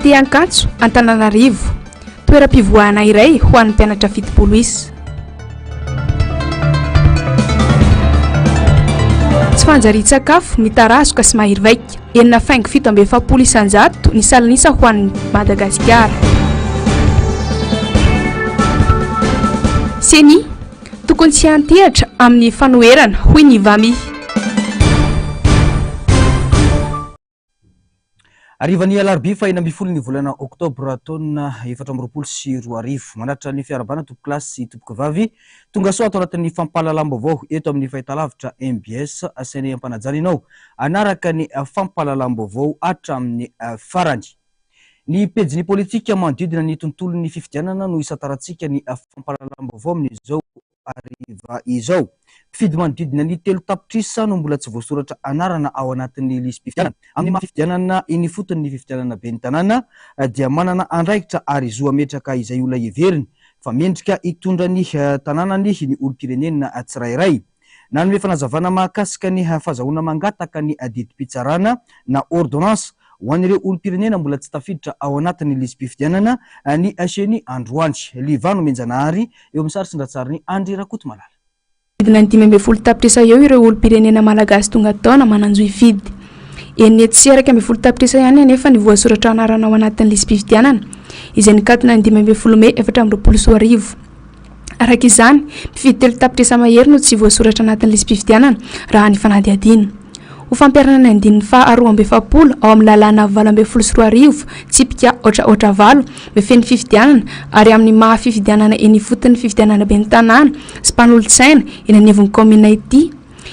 Cité Ankatso, Antananarivo, toeram-pivoahana iray ho an'ny mpianatra fitopolo isa. Tsy fanjarian-tsakafo mitarazoka sy mahirivaika, enina faingo 7.7 isanjato ny salanisa ho an'ny Madagasikara. Seni tokony tsy antehatra amin'ny fanoherana hoy ny Vami. Arrivani alarbi faina ambifolo ny volana oktobra taona 2024 manatra ny fiarabana tompo klasy sy tompoka vavy tonga soa atao anatin'ny fampahalalam-baovao eto amin'ny fahitalavitra MBS asainy ampanajana anaraka ny fampahalalam-baovao hatramin'ny farany. Ny pejiny politika manodidina ny tontolon'ny fifidianana no isataratsika ny fampahalalam-baovao amin'izao ariva izao. Mpifidy manodidina ny 3 tapitrisa no mbola tsy voasoratra anarana ao anatin'ny listim-pifidianana. Amin'ny maha-fifidianana iny fotony ny fifidianana ben'ny tanàna dia manana andraikitra ary zo ametraka izay olona heveriny fa mendrika hitondra ny tanànany ny olom-pirenena tsirairay. Nanome fanazavana mahakasika ny fahazahoana mangataka ny didim-pitsarana na ordonnance ho an'ireo olom-pirenena mbola tsy tafiditra ao anatin'ny listim-pifidianana ny aseny Androany. Livano Menjanahary eo amin'ny sary sindratsariny Andry Rakotomalala. Midina ny 5.10 tapitrisa eo ireo olom-pirenena malagasy tonga taona mananjo ifidy. Eny tsy araka 10 tapitrisa ihany nefa ny voasoratra anarana ao anatin'ny listim-pifidianana izay nikatona ny 15 Mey 2024. Araka izany, mpifidy 3 tapitrisa mahery no tsy voasoratra anatin'ny listim-pifidianana raha ny fanadihadiana. Ho fampiarana ny andininy fa 2.70 ao amin'ny lalàna 8.12 tsipika otra valo mifeny fifidianana ary amin'ny maha fifidianana eny fotony fifidianana ben'ny tanàna sy mpanolo-tsaina eny anivon'ny komina ity.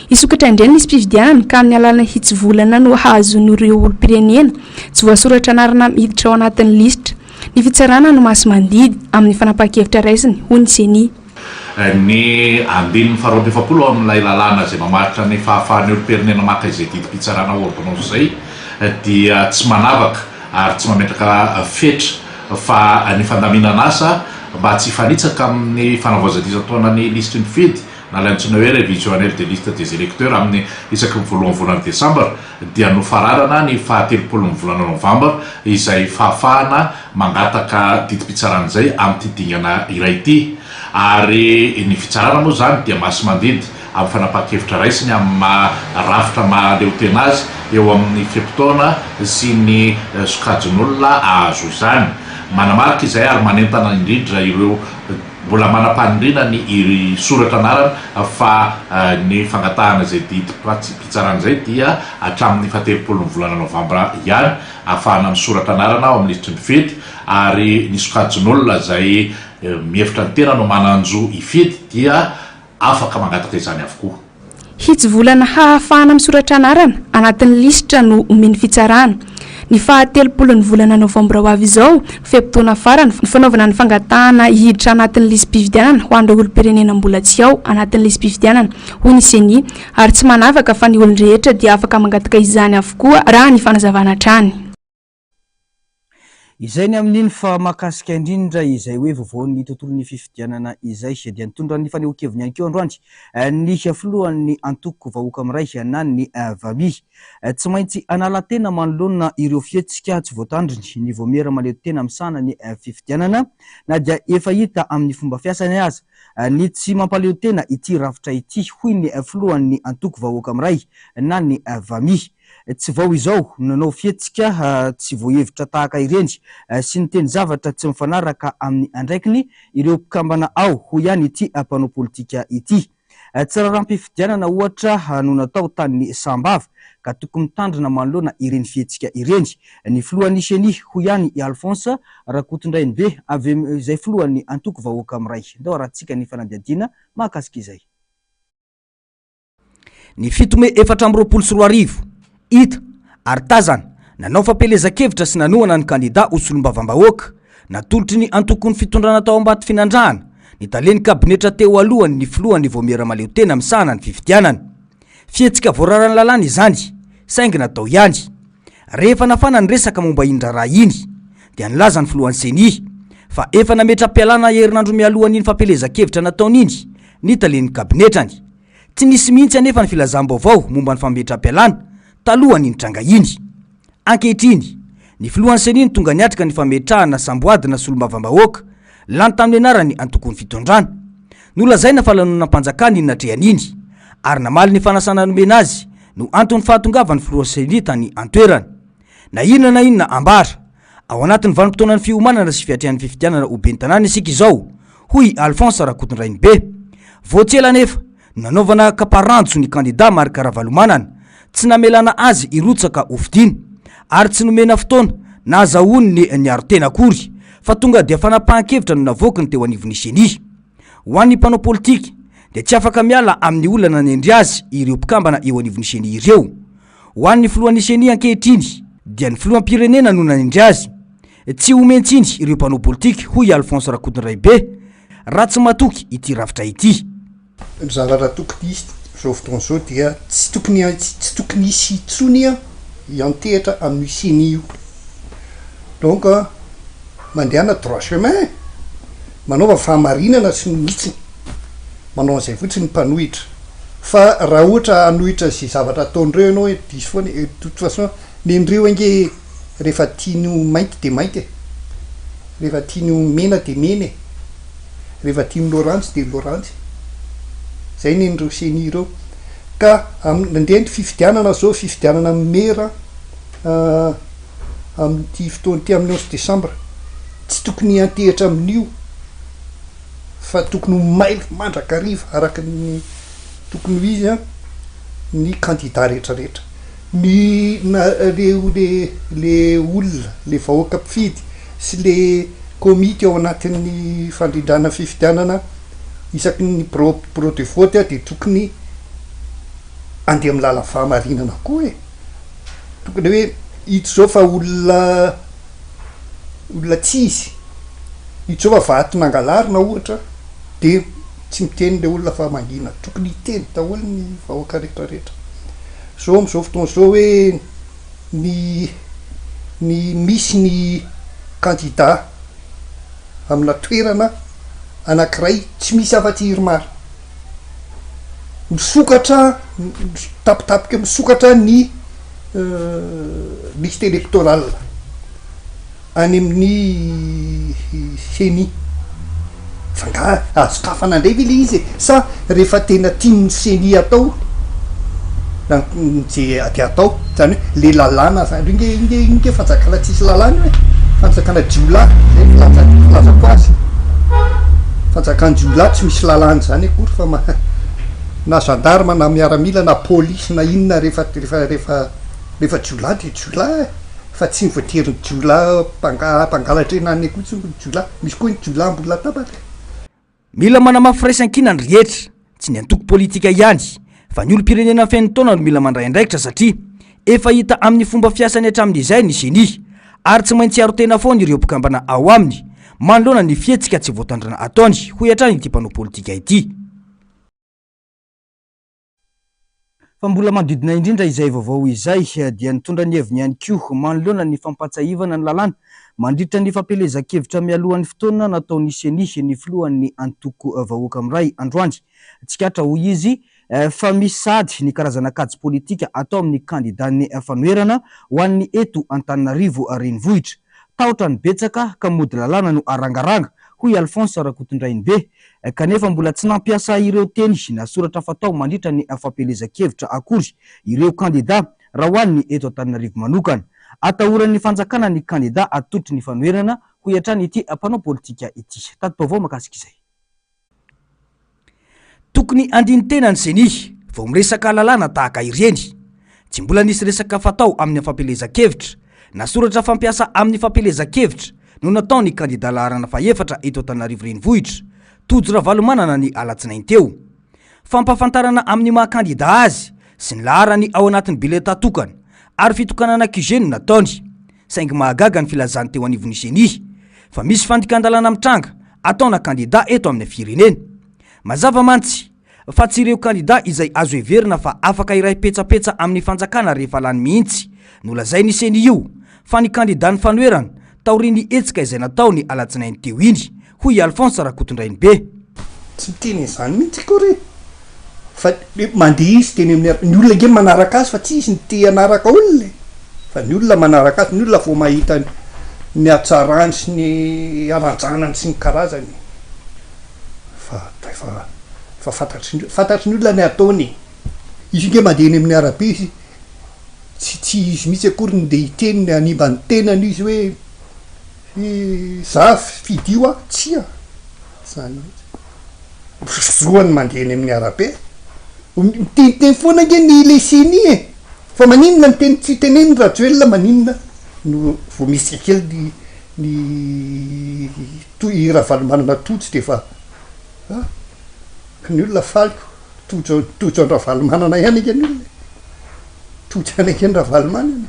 Isokatra indray ny listim-pifidianana ka amin'ny alalana hitsivolana no hazon'ireo olom-pirenena tsy voasoratra anarana miditra ao anatin'ny lisitra. Ny fitsarana no masy mandidy amin'ny fanapahan-kevitra raisiny hoy ny Seni. Ny andininy 2.70 amin'ilay lalàna izay mamaritra ny fahafahan'ny olom-pirenena maka izay didim-pitsarana ordonnance zay dia tsy manavaka ary tsy mametraka fetra fa ny fandaminana asa mba tsy hifanitsaka amin'ny fanavaozana taonany liste ny fidy na lantsona hoe révisionnel de liste des électeurs amin'ny isaky voalohany volana Desambra dia nofararana ny 30 volana Novambra izay fahafahana mangataka didim-pitsarana izay amin'ny ty dingana iray ity. Ary ny fitsarana moa zany dia masy mandidy amin'ny fanapahan-kevitra raisiny amin'ny rafitra mahaleo tena azy eo amin'ny fepitaona sy ny sokajin'olona azo izany. Manamarika izay ary manentana indrindra ireo mbola manam-panindrina ny soratra anarana fa ny fangatahana izay didim-pitsarana izay dia hatramin'ny 30 volana Novambra ihany ahafahana misoratra anarana ao amin'ny lisitry ny fidy ary ny sokajin'olona izay mihevitra ny tena no mananjo ifidy dia afaka mangataka izany avokoa. Hitsivolana hahafahana misoratra anarana anatin'ny lisitra no omeny fitsarana. Ny 30 volana Novambra ho avy izao fepitaona farany fanaovana ny fangatahana hiditra anatin'ny listim-pifidianana ho an'ireo olom-pirenena mbola tsy ao anatin'ny listim-pifidianana hoy ny Seni ary tsy manavaka fa ny olon-drehetra dia afaka mangataka izany avokoa raha ny fanazavana hatrany. Izay ny amin'iny fa makasika indrindra izay hoe vovoan'ny tontolon'ny fifidianana izay dia nitondra ny fanehoan-keviny ihany keo androany ny filohan'ny antoko vahoaka amiray na ny Vami. Tsy maintsy anala tena manoloana ireo fihetsika tsy voatandriny ny voamera maleo tena misana ny fifidianana na dia efa hita amin'ny fomba fiasany aza ny tsy mampaleo tena ity rafitra ity hoy ny filohan'ny antoko vahoaka amiray na ny Vami. Tsy vao izao nanao fihetsika tsy voahevitra tahaka ireny sy ny teny zavatra tsy mifanaraka amin'ny andraikiny ireo mpikambana ao ho ihany ity mpanao politika ity. Tsiraram-pifidianana ohatra no natao tany Sambava ka tokony mitandrina manoloana ireny fihetsika ireny. Ny filohan'ny Seni ho ihany i Alphonse Rakotondrainy be avy izay filohan'ny antoko vahoaka amiray. Ndao rahantsika ny fanadihadiana mahakasika izay. Ny 7 Mey 2024 hita ary tazana nanao fampelezan-kevitra sy nanohana ny kandida ho solombavam-bahoaka natolotry ny antokony fitondrana tao ambaty finandrahana ny taleny kabinetra teo alohany ny filohan'ny voamera maleo tena misahana ny fifidianana. Fihetsika voararany lalàna izany saingy natao ihany. Rehefa nafana ny resaka momba indra raha iny dia nilaza ny filohan'ny Seni fa efa nametra-pialana herinandro mialohan'iny fampelezan-kevitra nataon'iny ny taleny kabinetrany. Tsy nisy mihitsy anefa ny filazam-baovao momba ny fametra-pialana talohany ny tranga iny. Ankehitriny Ny filohan'ny seniny tonga niatrika ny fametrahana samboadina solomavambahoaka lany tamin'ny anarany antokony fitondrana. Nolazaina fa lanonam-panjakana iny natrehan'iny ary namaly ny fanasana nomena azy no antony fahatongavany filohan'ny seniny tany antoerana. Na inona ambara ao anatin'ny vanim-potoanan'ny fiomanana sy fiatrehan'ny fifidianana ho ben'ny tanàna isika izao, hoy Alphonse Rakotondrainibe. Voatsela nefa nanaovana kaparantso ny kandida Marc Ravalomanana, tsy namelana azy irotsaka ofidiny ary tsy nomena fotoana na azahoany ny aro tena akory fa tonga dia fanapahan-kevitra no navoakany teo anivon'ny seny. Ho an'ny mpanao politika dia tsy afaka miala amin'ny olana nendry azy ireo mpikambana eo anivon'ny seny ireo. Ho an'ny filohan'ny seny ankehitriny dia ny filoham-pirenena no nanendry azy, tsy homentsiny ireo mpanao politika, hoy Alphonse Rakotondrainibe, raha tsy matoky ity rafitra ity. Zavatra tokony zao fotoana zao dia tsy tokony hisy intsony hiantehitra amin'ny seny io. Donc mandehana droit chemin, manaova fahamarinana sy mihitsy, manao an'izay fotsiny ny mpanohitra. Fa raha ohatra hanohitra sy zavatra ataondreo ianao diso foana, de toute façon nendreo ange rehefa tian'io mainty de mainty, rehefa tian'io mena de mena, rehefa tian'io lorantsy de lorantsy. Zay nendreo seny ireo. Ka nandeha ny fifidianana zao, fifidianana mera amin'ity fotoana ty amin'ny 11 Desambra, tsy tokony antehitra amin'io fa tokony maily mandrakariva araka ny tokony ho izy ny candidat rehetrarehetra, le olona, le vahoaka mpifidy sy le komity ao anatin'ny fandrindrana fifidianana isaky ny bureau de vote de tokony andeha amin'ny lala fahamarinana koa tokony hoe ito zao fa olona tsy izy, ito zao fa vaty nangalarina ohatra de tsy miteny le olona fa mangina, tokony hiteny daholo ny vahoaka rehetrarehetra. So am'izao fotoana zao hoe ny misy ny candidat amina toerana anankiray tsy misy afa-tiry maro, misokatra tapitapika, misokatra ny liste électorale any amin'ny seny. Fanga azo kafanandray ve le izy sa rehefa tena tian'ny seny atao je ady atao, zany hoe le lalàna zany inge fanjakana tsisy lalàna hoe fanjakana jiola zay filazako azy, fanjakana jiola tsy misy lalàna zany akory fa na gendarme na miaramila na polisy na inona rehefa jiola de jiola fa tsy voatery ny jiola mpangalatra enany akory tsy jiola, misy koa ny jiola mbola tabatra. Mila manamafy firaisan-kina ny rehetra, tsy ny antoko politika ihany fa ny olom-pirenena amin'ny fiain'ny taona no mila mandray andraikitra satria efa hita amin'ny fomba fiasany hatramin'izay ny seny ary tsy maintsy aro tena foana ireo mpikambana ao aminy manoloana ny fihetsika tsy voatandrana ataony, hoy hatrany ity mpanao politika ity. Fa mbola manodidina indrindra izay vaovao izay dia nitondra ny heviny ihany koa manoloana ny fampatsahivana ny lalàna mandritra ny fampelezan-kevitra mialohan'ny fotoana nataon'ny seny ny filohan'ny antoko vahoaka amiray androany. Tsikatra hoy izy fa misy sady ny karazana kajy politika atao amin'ny kandidan'ny fanoherana ho an'ny eto Antananarivo renivohitra. Tahotra ny betsaka ka mody lalàna no arangaranga, hoy Alphonse Rakotondrainibe, kanefa mbola tsy nampiasa ireo teny na soratra fatao mandritra ny fampelezan-kevitra akory ireo kandida raha ho an'ny eto Antananarivo manokana. Atahoran'ny fanjakana ny kandida atotry ny fanoherana, hoy hatrany ity mpanao politika ity. Tadim-baovao makasika izay. Tokony andiny tena ny seny vao miresaka lalàna tahaka ireny. Tsy mbola nisy resaka fatao amin'ny fampelezan-kevitra na soratra fampiasa amin'ny fampelezan-kevitra no nataony kandida laharana faefatra eto Antananarivo renivohitra Tojo Ravalomanana ny alatsinainy teo. Fampafantarana amin'ny maha kandida azy sy ny laharany ao anatin'ny bileta tokana ary fitokanana QG no nataony. Saingy mahagaga ny filazany teo anivon'ny seny fa misy fandikandalana mitranga ataona kandida eto amin'ny firenena. Mazava mantsy fa tsy ireo kandida izay azo heverina fa afaka iray petsapetsa amin'ny fanjakana rehefa lany mihitsy no lazainy seny io fa ny kandida ny fanoherana taoriny etsika izay nataony alatsinainy teo iny, hoy Alphonse Rakotondrainibe. Tsy miteny izany mihitsy kory fa mandeha izy teny amin'ny ny olona nge manaraka azy fa tsy izy ny te anaraka olona fa fa ny olona manaraka azy ny olona vao mahita ny atsarany sy ny aranjanany sy ny karazany fa fantatry ny olona ny ataony izy nge mandeha eny amin'ny arabe izy tsy izy mihitsy akory ny de hiteny ny animba ny tenany izy hoe za fidio a tsia zany zoany mandeha eny amin'ny arabe miteniteny foana nge ny lesiny e fa maninona ny teny tsy teneny raha joelona maninona no vo misy kely ny raha valomanana totsy de fa ny olona faliko tojo an-draha valomanana ihany nge ny olona tojo any nge ny raha valomanana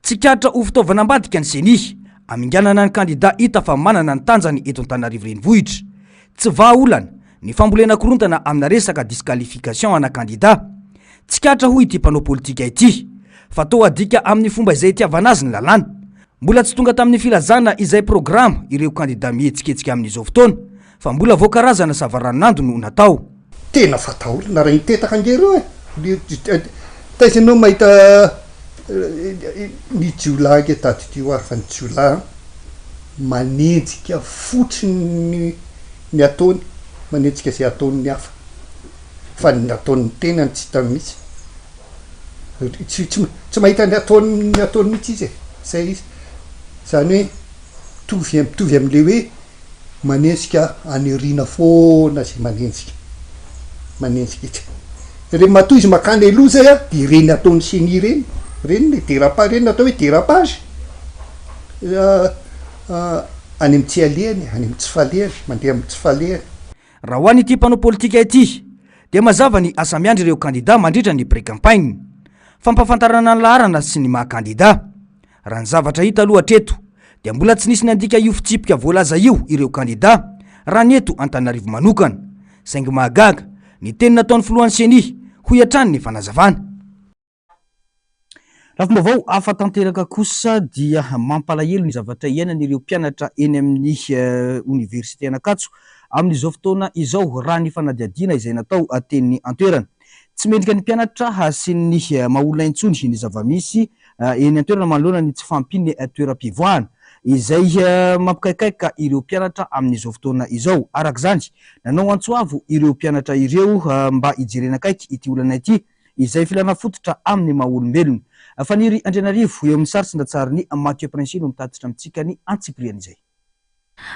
tsikatra ho fitaovana ambadika ny seni aminganana ny kandida hita fa manana ny tanjany eto Antananarivo renivohitra tsy vahaolana ny fambolena korontana amina resaka disqualification ana kandida tsikatra ho ity mpanao politika ity fa to adika amin'ny fomba izay itiavana azy ny lalàna mbola tsy tonga tamin'ny filazana izay programa ireo kandida mihetsiketsiky amin'izao fotoana fa mbola voakarazana savaranando no natao tena fataolana raha nitetaka angereo taizanao mahita ny jiola nge taditio ary fa ny jiola manenjika fotsiny ny ataony manenjika zay ataony ny hafa fa ny ataony tenany tsy hita mihitsy tsy mahita ny ataony mihitsy izy zay izy zany hoe mitovy am'le hoe manenjika anyriana foana zay manenjika itsy re matoa izy makany aloha zay a de reny ataony seni reny le dérapage reny atao hoe dérapage any amin'ny tsy alehany any amin'ny tsy falehany mandeha amin'ny tsy falehany raha ho any ity mpanao politika ity dia mazava ny asa miandry ireo kandida mandritra ny pré-campagne fampafantarana ny laharana sy ny maha-kandida raha ny zavatra hita aloha hatreto dia mbola tsy nisy ny andika io fitsipika voalaza io ireo kandida raha ny eto Antananarivo manokana saingy mahagaga ny teny nataon'ny filohan'ny seni ho iatrany ny fanazavana raha fomba vao afa-tanteraka kosa dia mampalahelo ny zavatra iainan'ireo mpianatra eny amin'ny université Ankatso amin'izao fotoana izao raha ny fanadiadiana izay natao ateny antoerana tsy mendrika ny mpianatra sy ny maolona intsony ny zavamisy eny antoerana manoloana ny tsy fampiny toeram-pivoahana izay mampikaikaika ireo mpianatra amin'izao fotoana izao arak'izany nanao antsoavo ireo mpianatra ireo mba hijerena akaiky ity olana ity izay filana fototra amin'ny maha-olombelona faniry Andrianarivo eo amin'ny sary sindatsariny Mathieu Princino mitatitra amintsika ny antsipriana izay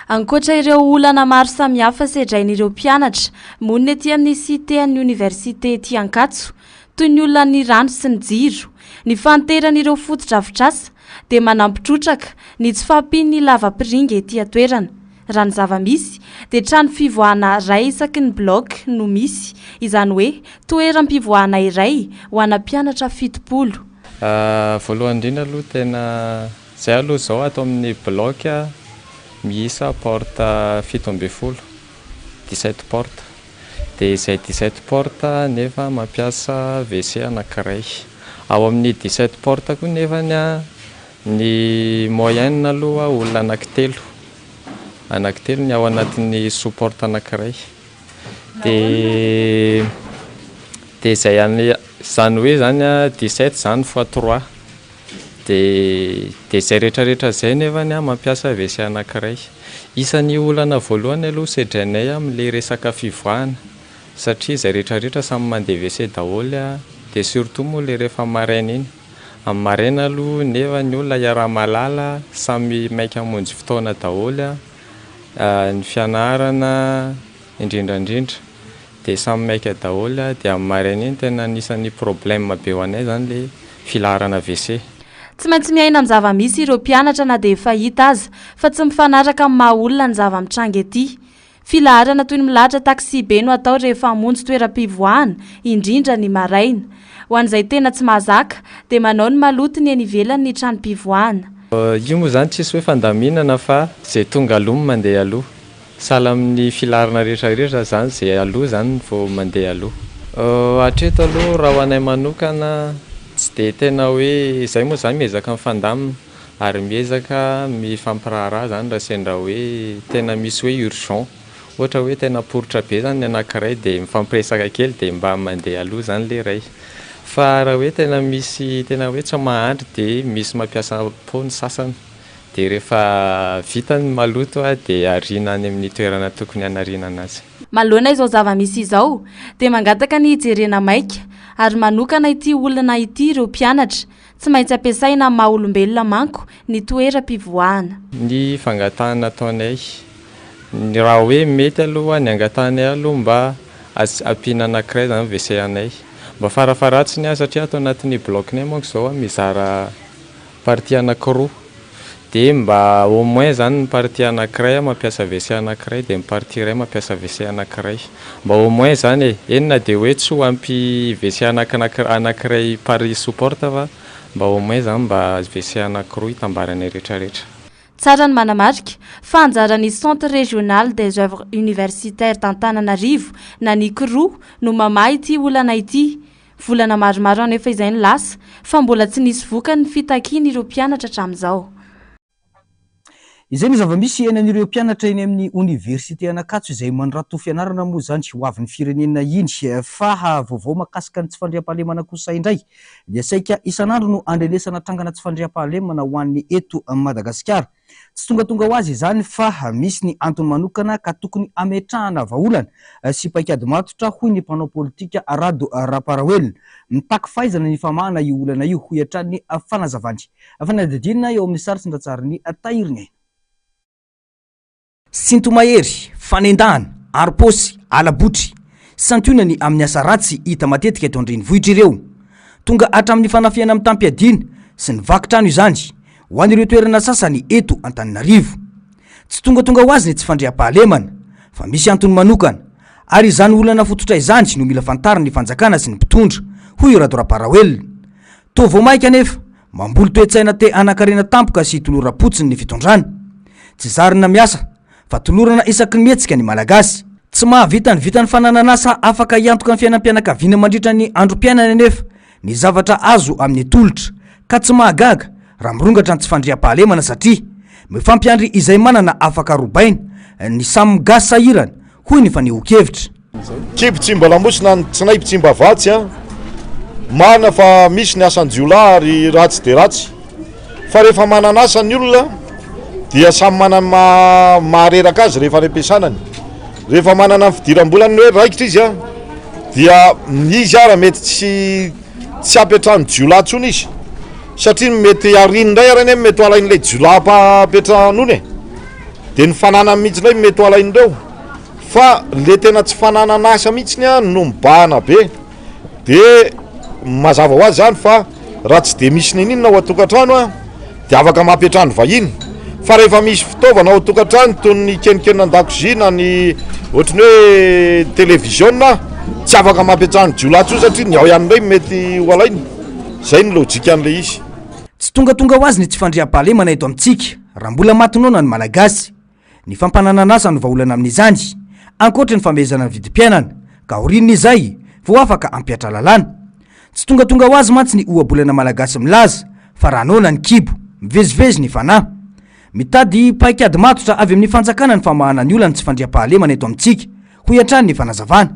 ankoatra ireo olana maro samihafa sedrain'ireo mpianatra monina ety amin'ny cité ny université ety Ankatso toy ny olona ny rano sy ny jiro ny fanteran'ireo fotodrafitrasa dia manampitrotraka ny tsy fampiny lava-piringa ety atoerana raha ny zava-misy dia trano fivoahana ray isaky ny bloc no misy izany hoe toeram-pivoahana iray ho ana mpianatra 70 voalohany indrindra aloha tena zay aloha zao atao amin'ny bloc miisa porte 17 porte dia izay 17 porte nefa mampiasa WC anankiray ao amin'ny 17 porte koa nefa ny moyenne aloha olona anankitelo ny ao anatin'ny sous-porte anankiray dia zay zany hoe zany 17 zany fois 3 dia zay rehetrarehetra zay nefany mampiasa WC anankiray isan'ny olana voalohany aloha sedrainay amin'le resaka fivoahana satria zay rehetrarehetra samy mandeha WC daholo dia surtout moa le rehefa maraina iny amin'ny maraina aloha nefa ny olona iara-malala samy maika hamonjy fotoana daholo ny fianarana indrindrandrindra dia samy maika daholo dia amin'ny maraina iny tena anisan'ny problème be ho anay zany le filaharana WC tsy maintsy miaina amin'ny zava-misy ireo mpianatra na dia efa hita aza fa tsy mifanaraka amin'ny maha-olona ny zava-mitranga ety filaharana toy ny milahatra taxi be no atao rehefa hamonjy toeram-pivoahana indrindra ny maraina ho an'izay tena tsy mahazaka dia manao ny malotony eny ivelany ny trano-pivoahana io moa zany tsisy hoe fandaminana fa zay tonga aloha mandeha aloha sahala amin'ny filaharana rehetrarehetra zany zay aloha zany vao mandeha aloha hatreto aloha raha ho anay manokana tsy dia tena hoe zay moa zany miezaka mifandamina ary miezaka mifampiraharaha zany raha sendra hoe tena misy hoe urgent ohatra hoe tena poritra be zany ny anankiray dia mifampiresaka kely dia mba mandeha aloha zany le ray fa raha hoe tena misy tena hoe tsy mahandry dia misy mampiasa pony sasany dia rehefa vita ny maloto dia arina any amin'ny toerana tokony hanarina anazy. Maloana izao zava-misy izao dia mangataka ny hijerena maika ary manokana ity olona ity ireo mpianatra tsy maintsy ampiasaina maha olombelona manko ny toeram-pivoahana. Ny fangatahana ataonay raha hoe mety aloha ny angatanay aloha mba ampiana anankiray zany WC anay mba farafaratsiny satria ato anatin'ny bloc-nay manko izao mizara partie anankiroa dia mba au moins zany ny partie anankiray mampiasa WC anankiray dia ny partie iray mampiasa WC anankiray mba au moins zany enina dia hoe tsy ho ampy WC anankiray pari support fa mba au moins zany mba WC anankiroa hitambaranay rehetrarehetra. Tsara ny manamarika fa anjaran'ny Centre Régional des Œuvres Universitaires d'Antananarivo na ny CROU no mamaha ity olana ity. Volana maromaro anefa izay ny lasa fa mbola tsy nisy vokany fitakiana ireo mpianatra hatramin'izao. Izay ny zava-misy eny an'ireo mpianatra eny amin'ny Université Ankatso izay mandrato fianarana moa zany ho avy ny firenena iny fa vaovao makasika ny tsy fandriam-pahalemana kosa indray dia saika isan'andro no andrenesana trangana tsy fandriam-pahalemana ho an'ny eto Madagasikara. Tsy tonga ho azy izany fa misy ny antony manokana ka tokony ametrahana vahaolana sy paikady matotra hoy ny mpanao politika Rado Raparawelona mitaky fahaizana ny famahana io olana io ho iatran'ny fanazavany. Fanadidinina eo amin'ny sary Sindratsariny Tahiriny. Sintomahery, fanendahana, ariposy, alabotry, santionany amin'ny asa ratsy hita matetika eto andrenivohitra ireo. Tonga hatramin'ny fanafiana amin'ny tampiadina sy ny vakitrano izany ho an'ireo toerana sasany eto Antananarivo. Tsy tonga ho azy ny tsy fandriam-pahalemana fa misy antony manokana ary izany olana fototra izany no mila fantarina ny fanjakana sy ny mpitondra hoy Rado Raparawelona. Toa vao maika anefa mamboly toe-tsaina te anakarena tampoka sy toloram-potsiny ny fitondrana. Tsy zarina miasa fa tolorana isaky ny mihetsika ny malagasy. Tsy mahavita ny vitany fanananasa afaka hiantoka ny fiainam-pianakaviana mandritra ny androm-piainana anefa ny zavatra azo amin'ny tolotra ka tsy mahagaga raha mirongatra ny tsy fandriam-pahalemana satria mifampiandry izay manana afaka robaina ny samy gasy sahirana hoy ny faneho-kevitra. Kibotsimba lamosina tsy naipotsimba vatsy marina fa misy ny asan'ny jiolahy ary ratsy de ratsy fa rehefa manana asa ny olona dia samy manana mahareraka azy rehefa ampiasanany. Rehefa manana fidiram-bolany hoe raikitra izy dia izy ara mety tsy apetrahany jiolahy tsony izy satria mety ariny indray arany mety alain'ilay jiolahy apetrahanony dia ny fanana mihitsy indray mety alain'ireo fa le tena tsy fananana asa mihitsy no mibahana be dia mazava ho azy zany fa raha tsy dia misy ninona ao atokantrano dia afaka mampiatrano vahiny. Fa rehefa misy fitaovana ao tokantrano toy ny kenikena an-dakozia na ny ohatrany hoe télévision tsy afaka mampiatrano jiolahy tsony satria ny ao ihany indray mety ho alainy. Zay ny lojika an'ilay izy. Tsy tonga ho azy ny tsy fandriam-pahalemana eto amintsika raha mbola matinona ny malagasy. Ny fampanananasa no vahaolana amin'izany ankoatra ny famezana ny vidim-piainana ka orinina izay vao afaka ampiatra lalàna. Tsy tonga ho azy mantsy ny ohabolana malagasy milaza fa raha nona ny kibo mivezivezy ny fanahy. Mitady paikady matotra avy amin'ny fanjakana ny famahana ny olana tsy fandriam-pahalemana eto amintsika ho iantrany ny fanazavana.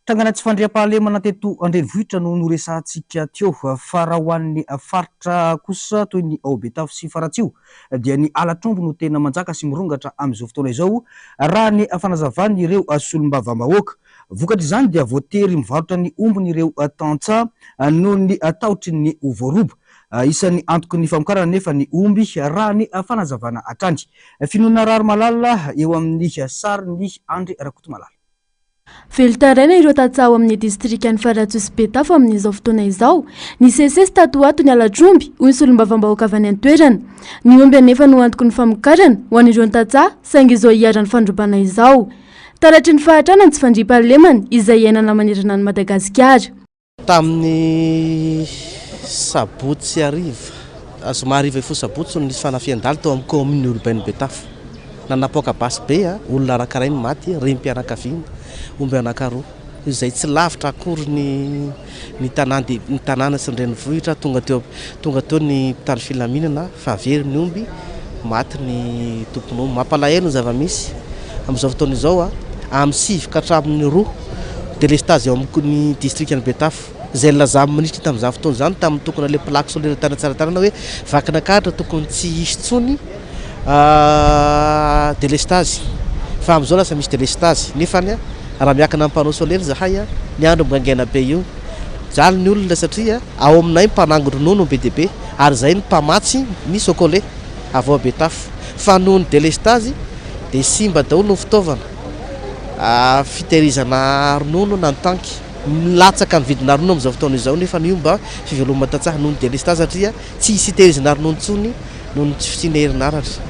Trangana tsy fandriam-pahalemana teto andrenivohitra no noresantsika teo fa raha ho an'ny faritra kosa toy ny Aobetafo sy Faratsio dia ny alatrombo no tena manjaka sy mirongatra amin'izao fotoana izao raha ny fanazavana ireo solom-bava-bahoaka. Vokatra izany dia voatery mivarotra ny ombony ireo tantsa noho ny taotry ny voaroba. Isan'ny antoky ny famokarana nefa ny omby raha ny fanazavana hatrany. Finoana rary malala eo amin'ny sary ny Andry Rakotomalala. Velotaraina ireo tatsao amin'ny distrikan'ny Faratsio sy Betafo amin'izao fotoana izao. Ny sesesy tato ato ny alatromby hoy ny solom-bava-bahoaka avy any an-toerana. Ny omby anefa no antoky ny famokarana ho an'ireo tatsa saingy izao hiarany fandrombana izao. Taratry ny fahatrana tsy fandriam-pahalemana izay iainana manerana ny Madagasikara. Tamin'ny sabotsy ariva somary ariva fo sabotsy no nisy fanafian-daly tao amin'ny commune urbaine Betafo. Nanapoaka basy be olona anankiray ny maty rem-pianakaviana omby anankiroa izay tsy lavitra akory ny tanàna sy ny renivohitra tonga teo ny mpitandro filaminana fa very ny omby maty ny tompon'omby. Mampalahelo ny zava-misy amin'izao fotoana izao amin'ny 9 ka hatramin'ny 2 délestage eo amin'ny district ny Betafo zay laza ministry tamin'izany fotoana zany tamin'ny tokony le plaque solaire tana tsaratarana hoe vakinakahatra tokony tsy hisy tsony délestage fa amin'izao lasa misy délestage nefany raha miakina amin'ny panneau solaire zahay ny andro migangena be io zany ny olona satria ao aminay mpanango ronono be dia be ary zay ny mpamatsy ny chocolat avao Betafo fa noho ny délestage dia simba daholo ny fitaovana fitehirizana ronono na ny tanky milatsaka ny vidina ronono amin'izao fotoana izao nefa io mba fivelomana tatsaha noho ny délestage satria tsy hisy hitehirizana ronono tsony noho ny tsy fisiana herinaratra.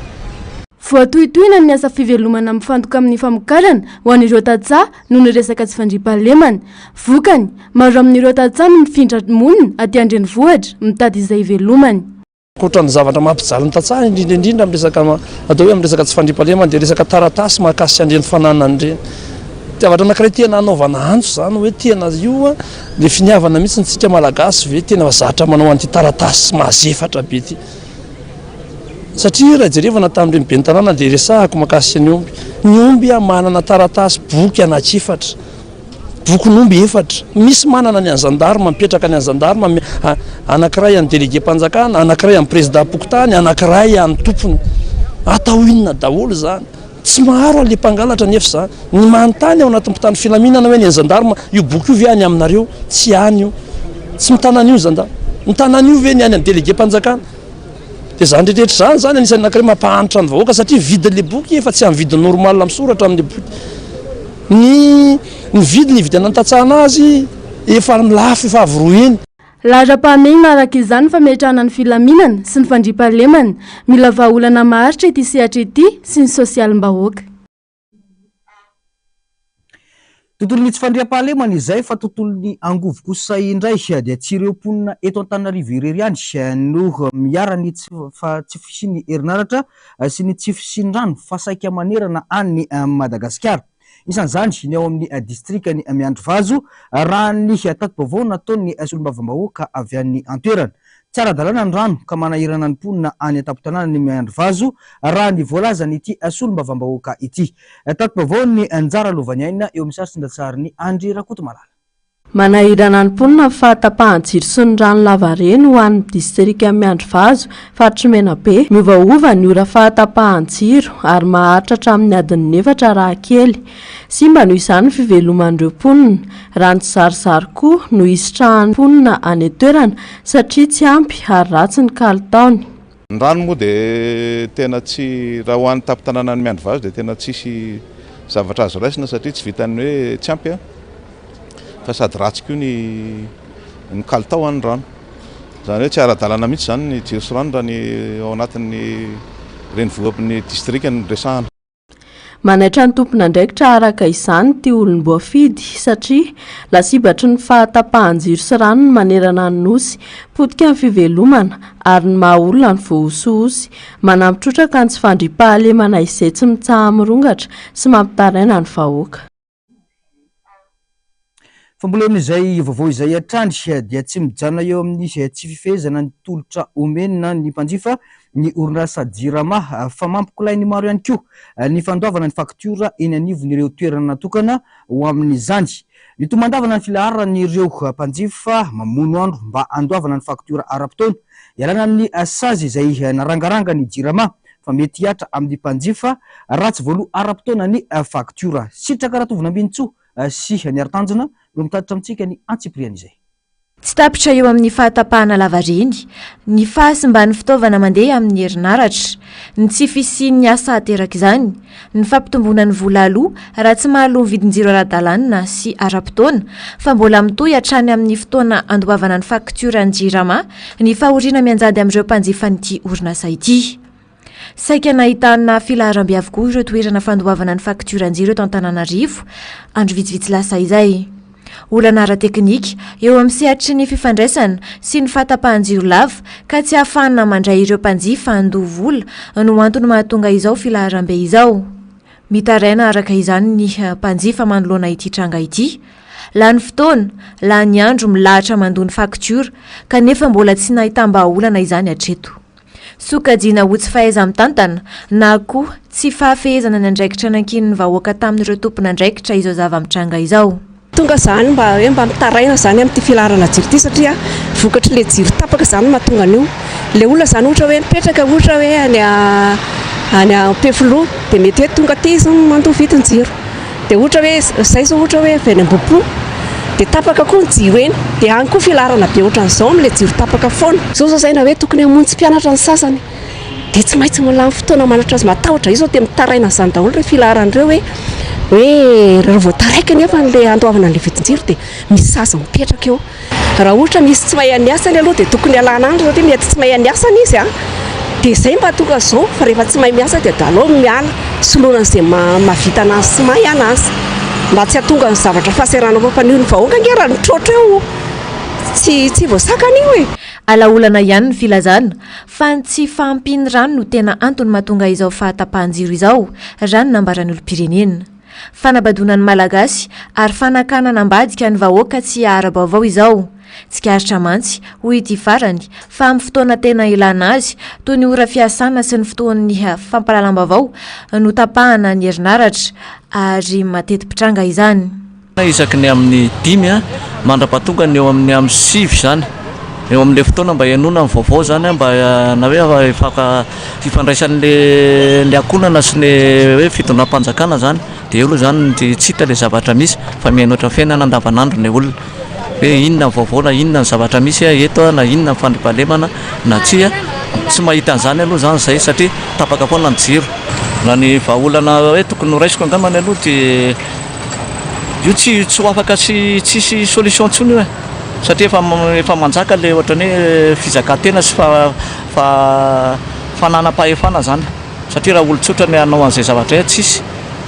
Voatohitohina ny asa fivelomana mifantoka amin'ny famokarana ho an'ireo tatsaha noho ny resaka tsy fandriam-pahalemana. Vokany maro amin'ireo tatsaha no mifindra monina aty andrenivohitra mitady izay ivelomany. Koatra ny zavatra mampijaly ny tatsaha indrindra amin'ny resaka atao hoe amin'ny resaka tsy fandriam-pahalemana dia resaka taratasy mahakasika andreny fananany ireny. Zavatra anankiray tena anaovana anjo zany hoe tena io le finiavana mihitsy ntsika malagasy ve tena zatra manao an'ity taratasy mahazefatra be ity. Satria raha jerevana tamin'ireny be ny tanàna dia resahako mahakasika ny omby. Ny omby manana taratasy boky anankefatra, bokin'omby efatra. Misy manana ny anjandarma, mipetraka ny anjandarma, anankiray amin'ny délégué mpanjakana, anankiray amin'ny président pokotany, anankiray amin'ny tompony. Atao inona daholo zany. Tsy maro le mpangalatra nefa zany. Ny manontany ao anatin'ny mpitandro filaminana hoe ny anjandarma io boky io ve any aminareo? Tsy any io. Tsy mitana an'io zandarma. Mitana an'io ve ny any amin'ny délégué mpanjakana? Dia zany rehetra zany anisan'ny anankiray mampahanitra ny vahoaka satria vidin'le boky efa tsy amin'ny vidiny normal misoratra amin'ny boky. Ny vidiny ividana ny tatsahana azy efa lafo efa avy Lahatra-pahamehana araka izany fametrahana ny filaminana sy ny fandriam-pahalemana mila vahaolana maharitra ity sehatra ity sy ny sosialim-bahoaka. Tontolon'ny tsy fandriam-pahalemana izay fa tontolon'ny angovo kosa indray dia tsy ireo mponina eto Antananarivo irery ihany no miara ny tsy fisian'ny herinaratra sy ny tsy fisian'ny rano fa saika manerana any Madagasikara. Isan'izany ny ao amin'ny distrikany Miandrivazo raha ny tati-baovao nataon'ny solombavam-bahoaka avy any an-toerana. Tsy ara-dalàna ny rano ka manahirana ny mponina any an-tampon-tanàna ny Miandrivazo raha ny voalazany ity solombavam-bahoaka ity. Tati-baovao ny anjara lovany aina eo amin'ny sarin-datsariny Andry Rakotomalala. Manahirana ny mponina fahatapahan-jiro sy ny rano lavareny ho an'ny distrika Miandrivazo faritra Menabe. Miovaova ny ora fahatapahan-jiro ary maharitra hatramin'ny adiny 4 raha kely. Simba noho izany fiveloman'ireo mponina. Raha tsy zarizary koa no hisitrahan'ny mponina any an-toerana satria tsy ampy ary ratsy ny kalitaony. Ny rano moa dia tena tsy raha ho an'ny tampon-tanànan'ny Miandrivazo dia tena tsisy zavatra azo raisina satria tsy vitany hoe tsy ampy fa sady ratsy koa ny kalitao any rano. Zany hoe tsy ara-dalàna mihitsy zany ny jiro sy rano raha ny ao anatin'ny renivohitin'ny distrikany resahana. Manaitra ny tompon'andraikitra araka izany ty olom-boafidy satria lasibatry ny fahatapahan-jiro sy rano ny manerana ny nosy, potika ny fivelomana ary ny maha olona ny vohososy. Manampitrotraka ny tsy fandriam-pahalemana izay tsy mitsaha mirongatra sy mampitaraina ny vahoaka. Fa mbola amin'izay vaovao izay hatrany dia tsy mijanona eo amin'ny tsy fifehezana ny tolotra omenina ny mpanjifa ny orinasa JIRAMA fa mampikolainy maro ihany koa ny fandoavana ny faktiora eny anivon'ireo toerana natokana ho amin'izany. Ny tomandavana ny filaharan'ireo mpanjifa mamono andro mba andoavana ny faktiora ara-potoana ialana ny sazy izay narangaranga ny JIRAMA fa mety hiatra amin'ny mpanjifa raha tsy voaloha ara-potoana ny faktiora. Sitraka ratovina ambinitsoa sy ny ara-tanjona no mitaditra amintsika ny Antsipriana izay. Tsy tapitra eo amin'ny fahatapahana lavareny, ny fahasimban'ny fitaovana mandeha amin'ny herinaratra, ny tsy fisian'ny asa ateraka izany, ny fampitomboana ny vola aloha raha tsy mahaloa ny vidin-jiro ara-dalàna sy ara-potoana, fa mbola mitohy hatrany amin'ny fotoana andoavana ny faktiora ny JIRAMA, ny fahoriana mianjady amin'ireo mpanjifa n'ity orinasa ity. Saika nahitana filaharam-be avokoa ireo toerana fandoavana ny faktiora-jiro eto Antananarivo, andro vitsivitsy lasa izay. Olana ara-teknika eo amin'ny sehatry ny fifandraisana sy ny fahatapahan-jiro lava ka tsy ahafahana mandray ireo mpanjifa andoha vola no antony mahatonga izao filaharam-be izao. Mitaraina araka izany ny mpanjifa manoloana ity tranga ity. Lany fotoana, lany andro milahatra mandony faktiora kanefa mbola tsy nahitam-bahaolana izany hatreto. Sokajiana ho tsy fahaiza mitantana na koa tsy fahafehezana ny andraikitra nankin'ny vahoaka tamin'ireo tompon'andraikitra izao zava-mitranga izao. tonga zany mba hoe mba mitaraina zany amin'ity filarana jiro ity satria vokatry le jiro tapaka zany mahatonga an'io le olona zany ohatra hoe mipetraka ohatra hoe any Ampefiloha dia mety hoe tonga aty izy mandoa vidy ny jiro dia ohatra hoe izay zao ohatra hoe avy any Ambohipo dia tapaka koa ny jiro eny dia any koa filarana be ohatran'izao amin'ilay jiro tapaka foana zao zao zaina hoe tokony hamonjy mpianatra ny sasany dia tsy maintsy milamy fotoana manatra azy matahotra izy zao dia mitaraina zany daholo re filaran'ireo hoe raha vao taraiky nefa n'le andoavana n'le vidin-jiro dia misy zaza mipetraka eo raha ohatra misy tsy mahay aniasany aloha dia tokony alana andro satria mety tsy mahay aniasany izy dia izay mba tonga zao fa rehefa tsy mahay miasa dia dalo miala soloana n'izay mahavita anazy sy mahay anazy mba tsy hatonga ny zavatra fahaserana fampanio ny vahoaka ngera mitrotra eo tsy voasakana io e alaolana ihany ny filazana fa ny tsy fahampiny rano no tena antony mahatonga izao fahatapahan-jiro izao rano nambarany olom-pirenena fanabadonany malagasy ary fanakana nambadika ny vahoaka tsy ara-baovao izao tsikaritra mantsy hoy ity farany fa amin'ny fotoana tena ilana azy toy ny ora fiasana sy ny fotoan'ny fampalalam-baovao no tapahana ny herinaratra ary mateti-pitranga izany isaky ny amin'ny 5 mandra-pahatonga ny eo amin'ny amin'ny 7 zany eo amin'le fotoana mba hianona ny vaovao zany mba na hoe fifandraisan'le akonana sy ny hoe fitondram-panjakana zany dia eo aloha zany tsy hita le zavatra misy fa mihainoatra fiainana andavanandro ny olona hoe inona ny vaovao na inona ny zavatra misy eto na inona ny fandrimpahalemana na tsy mahita an'izany aloha zany zay satria tapaka foana ny jiro na ny vahaolana hoe tokony horaisiko angamany aloha dia io tsy ho afaka tsisy solution ntsony io satria efa manjaka le ohatrany hoe fizakantena sy fananam-pahefana zany satria raha olo-tsotra ny hanao an'izay zavatra tsisy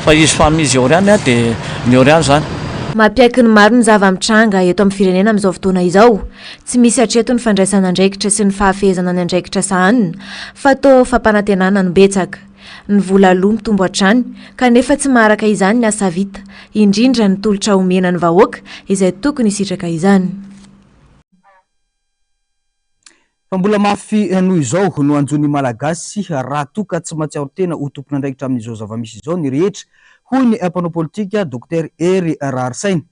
fa izy fa mizy eo riany dia ny eo riany zany mampiaiky ny maro ny zava-mitranga eto amin'ny firenena amin'izao fotoana izao tsy misy hatreto ny fandraisana andraikitra sy ny fahafehezana ny andraikitra sahanina fa to fampanantenana no betsaka ny vola aloha mitombo hatrany kanefa tsy maharaka izany ny asa vita indrindra ny tolotra omena ny vahoaka izay tokony isitraka izany fa mbola mafy noho izao no anjony malagasy raha toka tsy mahatsiaro tena ho tompony andraikitra amin'izao zava-misy izao ny rehetra hoy ny mpanao politika Dr Hery Raharsaina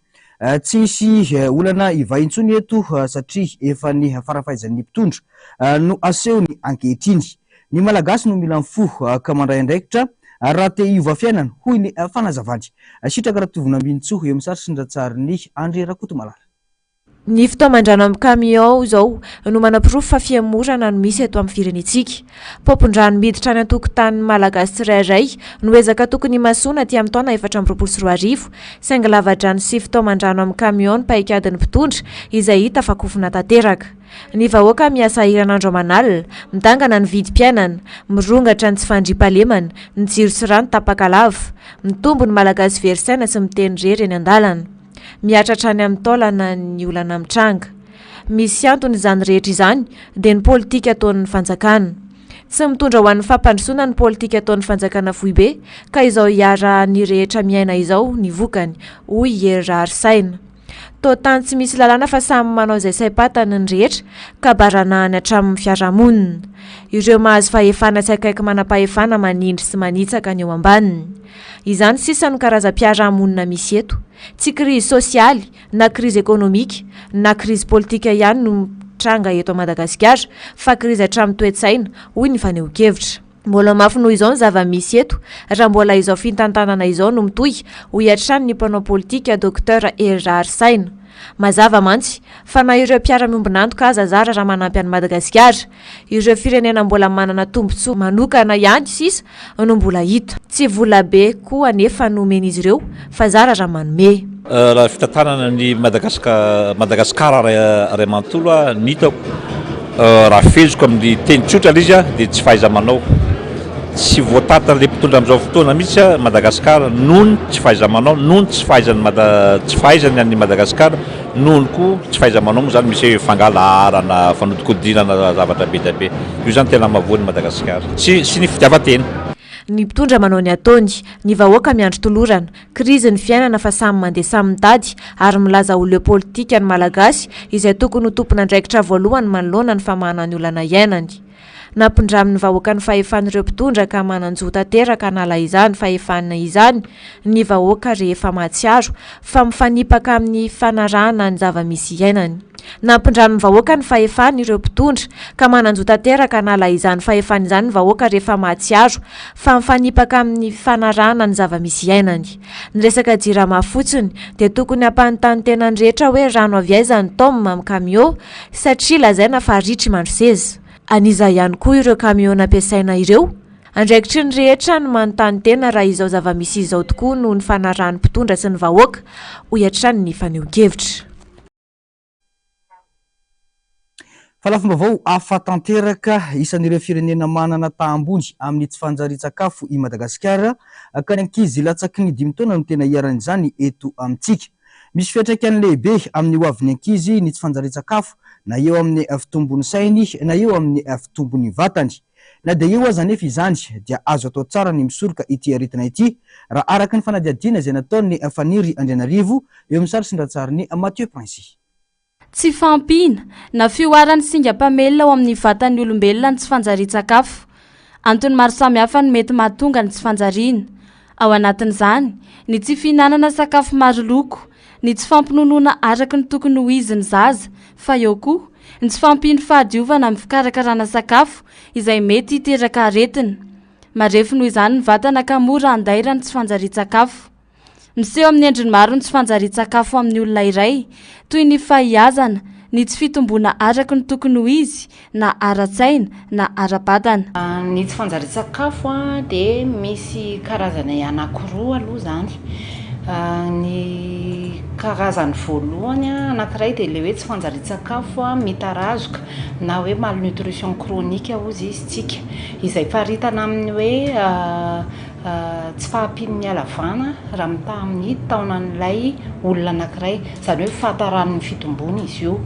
tsy misy olana ivahintsony eto satria efa ny farafahaizan'ny mpitondra no asehony ankehitriny ny malagasy no mila mifo ka mandray andraikitra raha te hiova fiainana hoy ny fanazavany sitraka raha tovona ambinitsoa eo amin'ny saritry ny ratsarin'ny André Rakotomalala ny fitoamandrano amin'ny camion izao no manam-pirofo fa fiamorana no misy eto amin'ny firenetsika popon-drano miditra any an-tokotany malagasy tsirairay no ezaka tokony masona ty amin'ny taona 2024 saingy lava-drano sy fitoamandrano amin'ny camion paikadin'ny mpitondra izay hita fa kofona tanteraka ny vahoaka miasa iranandro amanalina mitangana ny vidim-piainana mirongatra ny tsy fandriam-pahalemana ny jiro sy rano tapaka lava mitombo ny malagasy verisaina sy miteny rery eny an-dalana miatratra any amin'ny taolana ny olana mitranga misy antony izany rehetra izany dia ny politika ataon'ny fanjakana tsy mitondra ho an'ny fampandrosoana ny politika ataon'ny fanjakana fohy be ka izao hiara ny rehetra miaina izao ny vokany hoy Hery Raharsaina tany tsy misy lalàna fa samy manao izay saim-patany ny rehetra ka baranahany hatramin'ny fiarahamonina ireo mahazo fahefana tsy akaiky manam-pahefana manindry sy manitsaka ny eo ambaniny izany sisa ny karazam-piarahamonina misy eto tsy krizy sosialy na krizy ekonomika na krizy politika ihany no tranga eto a Madagasikara fa krizy hatramin'ny toe-tsaina hoy ny fanehoan-kevitra mbola mafy noho izao ny zava-misy eto raha mbola izao fitantanana izao no mitohy ho hiatrany ny mpanao politika Dr Hery Raharsaina mazava mantsy fa na ireo mpiara-miombinantoka aza zara raha manampy any Madagasikara ireo firenena mbola manana tombotsoa manokana ihany sisa no mbola hita tsy vola be koa nefa nomeny izy ireo fa zara raha manome raha fitantanana ny Madagasikara ray manontolo ny hitako raha fezoko amin'ny teny tsotra izy dia tsy fahaiza manao tsy voatatana le mpitondra amin'izao fotoana mihitsy Madagasikara nohony tsy fahaiza manao nohony tsy fahaizany any Madagasikara nohony koa tsy fahaiza manao moa zany misy fangalarana fanodikodinana zavatra be da be io zany tena mahavoany Madagasikara sy ny fitiavan-tena ny mpitondra manao ny ataony ny vahoaka miandro tolorana krizy ny fiainana fa samy mandeha samy mitady ary milaza olona politika ny malagasy izay tokony ho tompona andraikitra voalohany manoloana ny famahana ny olana iainany nampindramin'ny vahoaka ny fahefan'ireo mpitondra ka mananjo tanteraka nala izany fahefana izany ny vahoaka rehefa matsiaro fa mifanipaka amin'ny fanarahana ny zava-misy iainany. Nampindramin'ny vahoaka ny fahefana ireo mpitondra ka mananjo tanteraka nala izany fahefana izany ny vahoaka rehefa matsiaro fa mifanipaka amin'ny fanarahana ny zava-misy iainany. Ny resaka jirama fotsiny dia tokony hampanontany tena ny rehetra hoe rano avy aizany tome amin'ny kamiô satria lazaina fa ritry mandroseza. Aniza ihany koa ireo kamiô nampiasaina ireo. Andraikitry ny rehetra no manontany tena raha izao zava-misy izao tokoa no ny fanarahan'ny mpitondra sy ny vahoaka ho iatrany ny faneho-kevitra. Falafombavao hafa tanteraka isan'ireo firenena manana tahambony amin'ny tsy fanjarian-tsakafo i Madagasikara ka ny ankizy latsaky ny 5 taona no tena iaran'izany eto amintsika. Misy fiantraikany lehibe amin'ny hoavin'ny ankizy ny tsy fanjarian-tsakafo na eo amin'ny fitombony sainy na eo amin'ny fitombony vatany. Na dia eo aza nefa izany dia azo atao tsara ny misoroka ity aretina ity raha araka ny fanadihadiana izay nataony Faniry Andrianarivo eo amin'ny sary sindatsariny Mathieu Prince. Tsy fampina na fioaran'ny singam-pamelona ao amin'ny vatan'ny olombelona ny tsy fanjarian-tsakafo. Antony maro samihafa no mety mahatonga ny tsy fanjariana. Ao anatin'izany ny tsy fihinanana sakafo maro loko, ny tsy fampinonoana araka ny tokony ho izy ny zaza, fa eo koa ny tsy fampino fahadiovana amin'ny fikarakarana sakafo izay mety hiteraka aretina. Marefo noho izany ny vatana ka mora handaira ny tsy fanjarian-tsakafo. Miseho amin'ny endriny maro ny tsy fanjarian-tsakafo amin'ny olona iray, toy ny fahiazana, ny tsy fitombona araka ny tokony ho izy, na ara-tsaina na ara-batana. Ny tsy fanjarian-tsakafo dia misy karazana anankiroa aloha zany. Ny karazany voalohany anankiray dia le hoe tsy fanjarian-tsakafo mitarazoka na hoe malnutrition chronique ozy izy tsika, izay faritana amin'ny hoe tsy fahampian'ny halavana raha mitaha amin'ny taonan'ilay olona anankiray, izany hoe fahataran'ny fitombony izy io.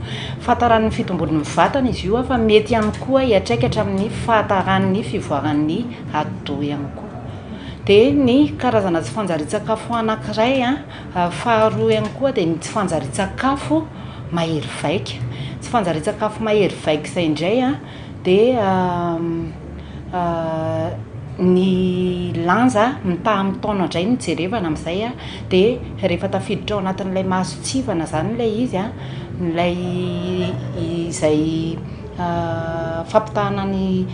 Fahataran'ny fitombony vatana izy io fa mety ihany koa hiatraikatra amin'ny fahataran'ny fivoaran'ny ado ihany koa. Dia ny karazana tsy fanjarian-tsakafo anankiray faharoa ihany koa dia ny tsy fanjarian-tsakafo mahery vaika. Tsy fanjarian-tsakafo mahery vaika izay indray dia ny lanja mitaha amin'ny taona indray ny jerevana amin'izay dia rehefa tafiditra ao anatin'ilay mahasotsivana zany ilay izy ilay izay fampitahana ny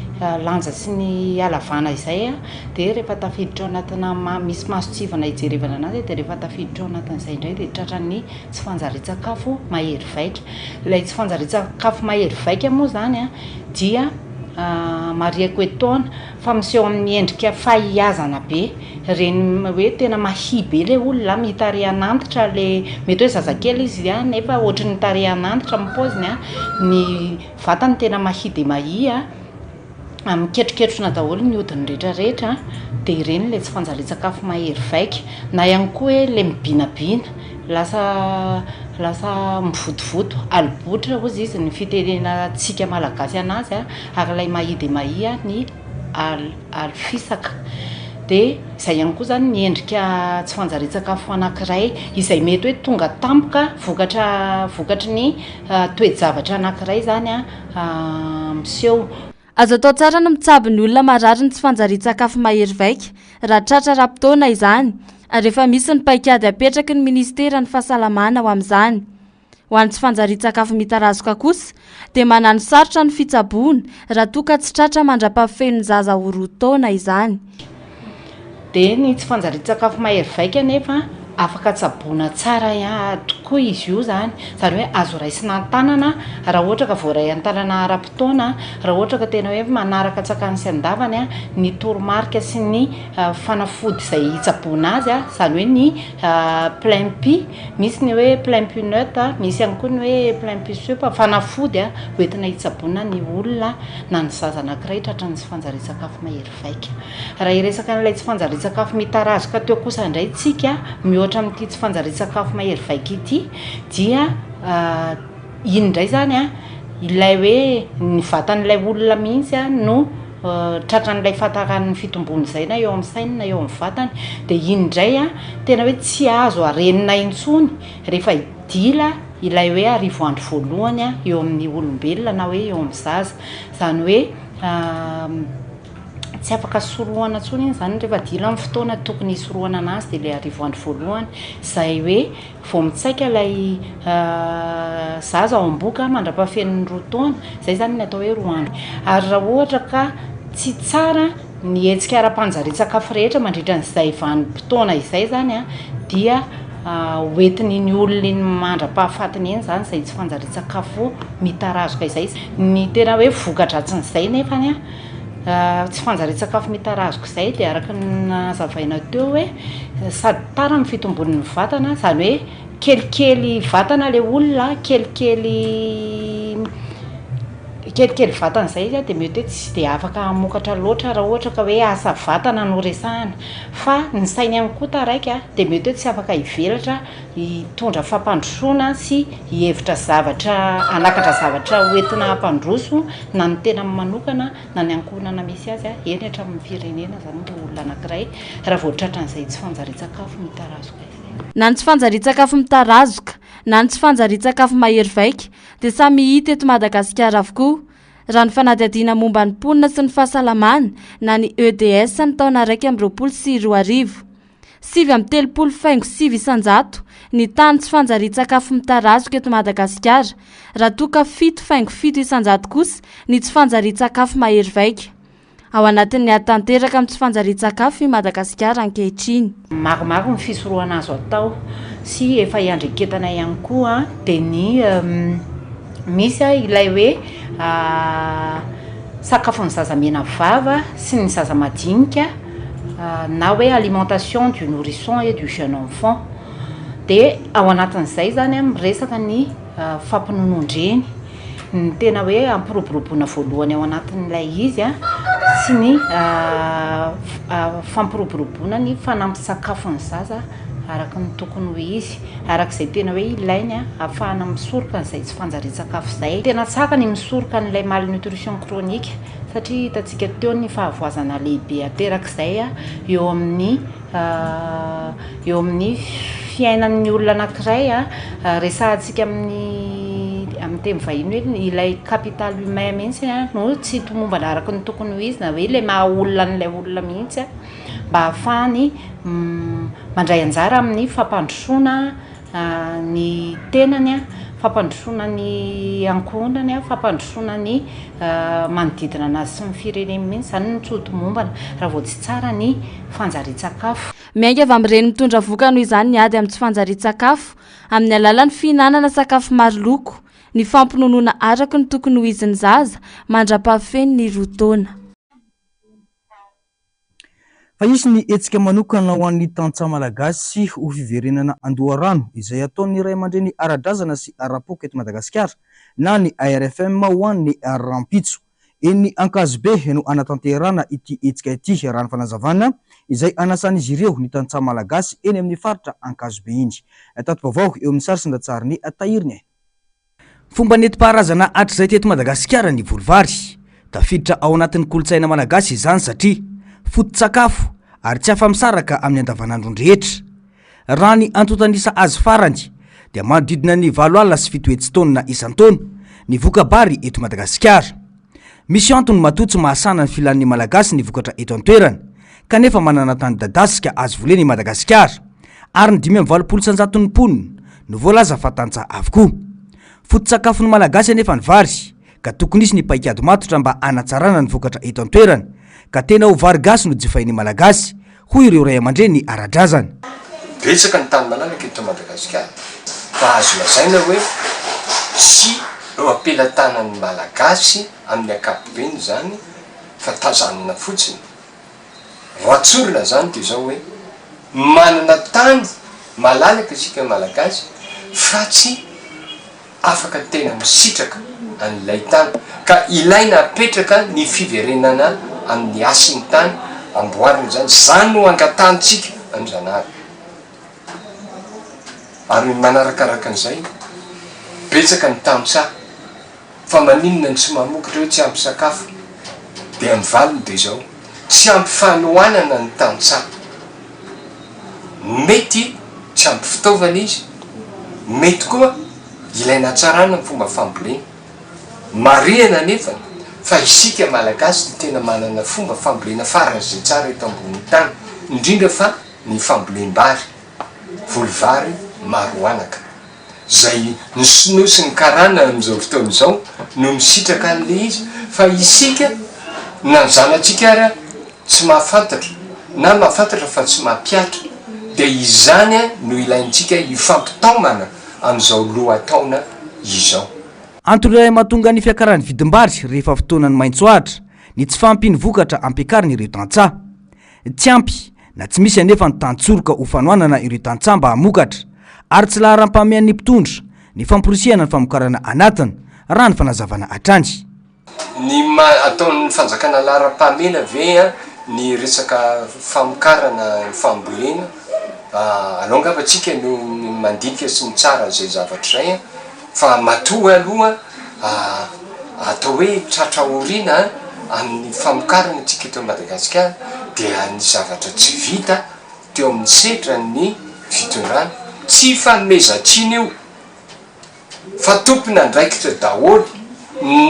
lanja sy ny halavana izay dia rehefa tafiditra ao anatina misy mahasotsivana hijerevana anazy dia rehefa tafiditra ao anatin'izay indray dia tratran'ny tsy fanjarian-tsakafo mahery vaika. Ilay tsy fanjarian-tsakafo mahery vaika moa zany dia mariako etoana fa miseho amin'ny endrika fahiazana be, reny hoe tena mahi be ilay olona mitarehan'antitra, le mety hoe zazakely izy nefa ohatry ny tarehan'antitra amin'ny paoziny ny vatany tena mahi dia mahi miketroketrona daholo ny hodiny rehetrarehetra, dia ireny ilay tsy fanjarian-tsakafo mahery vaika. Na ihany koa hoe le mibinabina lasa mivotovoto, alibotra ozy izy ny fitenenantsika malagasy anazy ary ilay mahi dia mahi ny alifisaka. Dia izay ihany koa zany ny endrika tsy fanjarian-tsakafo anankiray izay mety hoe tonga tampoka vokatry ny toe-javatra anankiray zany miseho. Azo atao tsara ny mitsabo ny olona marary ny tsy fanjarian-tsakafo mahery vaika raha tratra ra-potoana izany, ary efa misy ny paikady apetraky ny ministera ny fahasalamana ho amin'izany. Ho an'ny tsy fanjarian-tsakafo mitarazoka kosa dia manano sarotra ny fitsaboana raha toa ka tsy tratra mandra-pahafeno ny zaza ho 2 taona izany. Dia ny tsy fanjarian-tsakafo mahery vaika nefa afaka tsaboana tsara tokoa izy io zany hoe azo raisina tanana raha ohatra ka voaray an-tanana ara-potoana, raha ohatra ka tena hoe manaraka tsakany sy andavany ny toromarika sy ny fanafody izay hitsaboana azy izany hoe ny plein pi, misy ny hoe plein pi neutre, misy ihany koa ny hoe plein pi soup, fanafody hoentina hitsaboana ny olona na ny zaza anankiray tratra ny tsy fanjarian-tsakafo mahery vaika. Raha iresaka n'ilay tsy fanjarian-tsakafo mitarazoka teo kosa indray tsika mihoatra amin'ity tsy fanjarian-tsakafo mahery vaika ity dia iny indray zany ilay hoe ny vatan'ilay olona mihitsy no tratran'ilay fahataran'ny fitombony izay na eo amin'ny sainy na eo amin'ny vatany, dia iny indray tena hoe tsy azo arenina intsony rehefa idila ilay hoe arivoandro voalohany a eo amin'ny olombelona na hoe eo amin'ny zaza zany hoe tsy afaka sorohana ntsony iny zany rehefa dila amin'ny fotoana tokony hisorohana anazy dia ilay arivoandro voalohany izay hoe vao mitsaika ilay zaza ao am-boka mandra-pafeniny 2 taona izay zany ny atao hoe 2 andro ary raha ohatra ka tsy tsara ny hetsika ara-panjari-tsakafo rehetra mandritra n'izay vanim-potoana izay zany a dia hoentiny ny olona iny mandra-pahafatiny eny zany izay tsy fanjari-tsakafo mitarazoka izay ny tena hoe voka-dratsin'izay nefany a tsy fanjari-tsakafo mitarazoka izay dia araka nazavaina teo hoe sady tara amin'ny fitombon'ny vatana zany hoe kelikely vatana le olona kelikely vatana izay dia mety hoe tsy dia afaka hamokatra loatra raha ohatra ka hoe asa vatana no resahana fa ny sainy ihany koa taraiky dia mety hoe tsy afaka hivelatra hitondra fampandrosoana sy hihevitra zavatra anakatra zavatra hoentina hampandroso na ny tena manokana na ny ankohonana misy azy eny hatramin'ny firenena zany le olona anankiray raha vao tratran'izay tsy fanjari-tsakafo mitarazoka na ny tsy fanjari-tsakafo mitarazoka na ny tsy fanjari-tsakafo mahery vaika dia samy hita eto Madagasikara avokoa raha ny fanadihadiana momba ny mponina sy ny fahasalamana na ny EDS ny taona 2024 7,3 isanjato ny tany tsy fanjari-tsakafo mitarazoka eto Madagasikara raha toka 7,7 isanjato kosa ny tsy fanjari-tsakafo mahery vaika ao anatin'ny atanteraka amin'ny tsy fanjari-tsakafo i Madagasikara ankehitriny maromaro ny fisorohana azo atao sy efa iandreketana ihany koa dia ny misy ilay hoe sakafon'ny zaza mena vava sy ny zaza madinika na hoe alimentation du nourrisson et du jeune enfant dia ao anatin'izay zany miresaka ny fampinonondreny ny tena hoe ampiroboroboana voalohany ao anatin'ilay izy sy ny fampiroboroboana ny fanampy-sakafon'ny zaza araka ny tokony ho izy arak'izay tena hoe ilainy ahafahana misoroka n'izay tsy fanjari-tsakafo izay tena tsaka ny misoroka n'ilay malnutrition chronique satria hitantsika teo ny fahavoazana lehibe aterak'izay eo amin'ny fiainan'ny olona anankiray resahantsika amin'ny teny vahiny hoe ilay capital humain mihitsy no tsy tomombana araka ny tokony ho izy na hoe ilay maha olona n'ilay olona mihitsy mba ahafahany mandray anjara amin'ny fampandrosoana ny tenany fampandrosoana ny ankohonany fampandrosoana ny manodidina anazy sy ny fireneny mihitsy zany ny tsotomombana raha vao tsy tsara ny fanjari-tsakafo miainga avy amin'ireny mitondra voka noho izany ny ady amin'ny tsy fanjari-tsakafo amin'ny alalan'ny fihinanana sakafo maro loko ny fampinonoana araka ny tokony ho izin'ny zaza mandra-pahafeny ny 2 taona fa isy ny etsika manokana ho an'ny tantsaha malagasy ho fiverenana andoharano izay ataon'ny ray aman-dreny ara-drazana sy ara-poko eto Madagasikara na ny ARFM ho an'ny rampitso eny Ankazobe no anatanterana ity etsika ity raha ny fanazavana izay anasan'izy ireo ny tantsaha malagasy eny amin'ny faritra Ankazobe iny tato vaovao eo amin'ny sary sy ndatsariny atahiriny fomba nentim-paharazana hatrizay teto Madagasikara ny volovary tafiditra ao anatin'ny kolotsaina malagasy izany satria foto-tsakafo ary tsy afa-misaraka amin'ny andavanandro rehetra raha ny antotanisa azy farany dia manodidina ny 7 alina sy 7 hetsy taona isan-taona ny vokabary eto Madagasikara misy antony matotsy mahasana ny filan'ny malagasy ny vokatra eto an-toerana kanefa manana tany dadasika azy voleny i Madagasikara ary ny 5,7 isanjaton'ny mponina no voalaza fa tantsaha avokoa foto-tsakafon'ny malagasy anefa ny vary ka tokony isy ny paikady matotra mba anatsarana ny vokatra eto an-toerana ka tena ho vary gasy no jifain'ny malagasy hoy ireo ray aman-dreny ara-drazana betsaka ny tany malalaka eto Madagasikara fa azo lazaina hoe sy eo ampelantanan'ny malagasy amin'ny ankapobeny zany fa tazanina fotsiny ratsorina zany dia zao hoe manana tany malalaka isika malagasy fa tsy afaka tena misitraka an'ilay tany ka ilaina apetraka ny fiverenana amin'ny asin'ny tany amboarina zany no angatantsika amin'izanary ary manarakaraka an'izay betsaka ny tantsaha fa maninona ny tsy mamokatra hoe tsy ampy sakafo dia amin'ny valiny dia zao tsy ampy fanohanana ny tantsaha mety tsy ampy fitaovana izy mety koa ilaina tsarana ny fomba fambolena marihana nefany fa isika malagasy ny tena manana fomba fambolena faran'izay tsara eto ambony tany indrindra fa ny fambolem-bary volovary maro anaka zay ny sinosy ny karana amin'izao fotoan'izao no misitraka an'le izy fa isika na ny zanatsika ara tsy mahafantatra na mahafantatra fa tsy mampiatra dia izany no ilaintsika hifampitaomana amin'izao lohataona izao. Antony mahatonga ny fiakaran'ny vidim-bary rehefa fotoanany maitso ahitra ny tsy fampiny vokatra ampiakarina ireo tantsaha tsy ampy na tsy misy anefa ny tantsoroka ho fanoanana ireo tantsaha mba hamokatra ary tsy laharam-pamehan'ny mpitondra ny famporisihana ny famokarana anatiny raha ny fanazavana atrandry. Ny ataon'ny fanjakana laharam-pamena ve ny resaka famokarana fambolena alongava tsika no mandinika sy ny tsara zay zavatra zay fa matoa aloha atao hoe tratra orina amin'ny famokarana tsika eto Madagasikara dia ny zavatra tsy vita teo amin'ny setra ny fitondrana tsy fanomezantsiny io fa tompona andraikitra daholo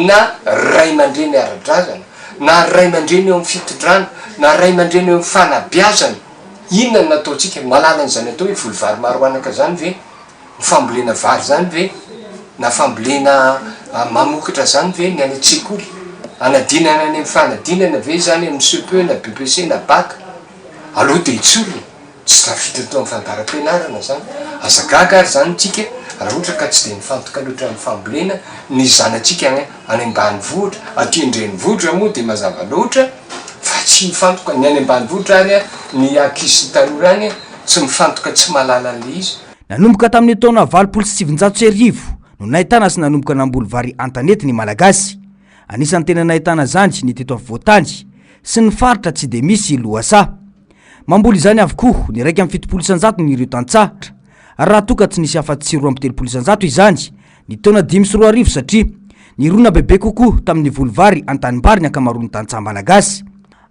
na ray aman-dreny ara-drazana na ray aman-dreny eo amin'ny fitondrana na ray aman-dreny eo amin'ny fanabeazana. Inona no nataontsika malalan'izany atao hoe volovary maro anaka zany ve ny fambolena vary zany ve na fambolena mamokatra zany ve ny any an-tsekoly anadinana any amin'ny fanadinana ve zany amin'ny CPE na BPC na BAC aloha dia itsorina tsy tafita tao amin'ny fandaram-pianarana zany azagaga ary zany tsika raha ohatra ka tsy dia mifantoka loatra amin'ny fambolena ny zanatsika any ambanivohitra aty an-drenivohitra moa dia mazava loatra fa tsy mifantoka ny any ambanivohitra ary ny akisy tanora any tsy mifantoka tsy mahalala an'le izy. Nanomboka tamin'ny taona 2009 no nahitana sy nanomboka namboly vary antanety ny malagasy. Anisan'ny tena nahitana zany ny teto Voatany sy ny faritra tsy dia misy lohasaha. Mamboly izany avokoa ny raika amin'ny 700 ny ireo tantsaha raha toka tsy nisy afa-tsy 270 izany ny taona 5 satria ny rona bebe kokoa tamin'ny volovary antanimbary ny akamaroan'ny tantsaha malagasy.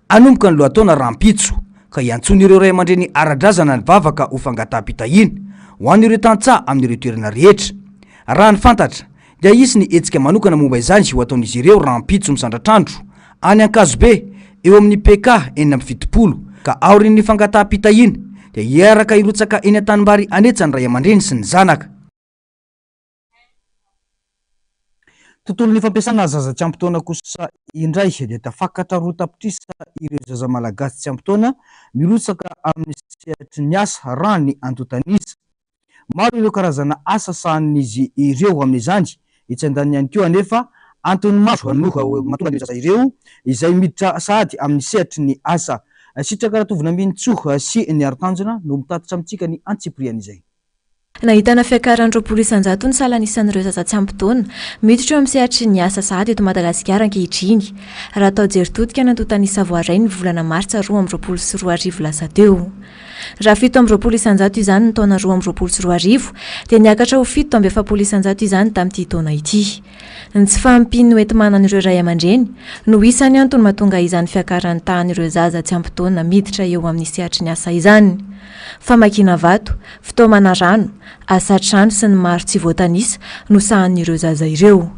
Anomboka ny lohataona rampitso ka iantson'ireo ray aman-dreny ara-drazana ny vavaka ho fangataham-pitahina ho an'ireo tantsaha amin'ireo toerana rehetra. Raha ny fantatra dia isy ny hetsika manokana momba izany ho ataon'izy ireo rampitso misandratrandro any Ankazobe eo amin'ny PK 470 ka aorin'ny fangataham-pitahina dia hiaraka irotsaka eny an-tanimbary anetsany ray aman-dreny sy ny zanaka. Tontolon'ny fampiasana zaza tsy ampy-taona kosa indray dia tafakatra roa tapitrisa ireo zaza malagasy tsy ampy-taona mirotsaka amin'ny sehatry ny asa raha ny antotanisa. Maro ireo karazana asa sahanin'izy ireo amin'izany etsy andany ihany koa anefa antony maro hanoka mahatonga ny zaza ireo izay miditra sahady amin'ny sehatry ny asa. Sitraka ratovina Mintsoa sy ny Artanjona no mitatitra amintsika ny antsiprian'izay. Nahitana fiakaran'ny 300 ny salanisan'ireo zaza tsy ampy-taona miditra eo amin'ny sehatry ny asa sahady eto Madagasikara ankehitriny. Raha atao jerin-todika nantotanisa voaray ny volana Martsa 2024 lasa teo. Raha 720 izany ny taona 2024 dia niakatra ho 770 izany tamin'ity taona ity. Ny tsy fahampiny hoentim-manan'ireo ray aman-dreny no isan'ny antony mahatonga izany fiakaran'ny tahan'ireo zaza tsy ampy-taona miditra eo amin'ny sehatry ny asa izany. Famakiana vato, fitaomana rano, asa trano sy ny maro tsy voatanisa no sahan'ireo zaza ireo.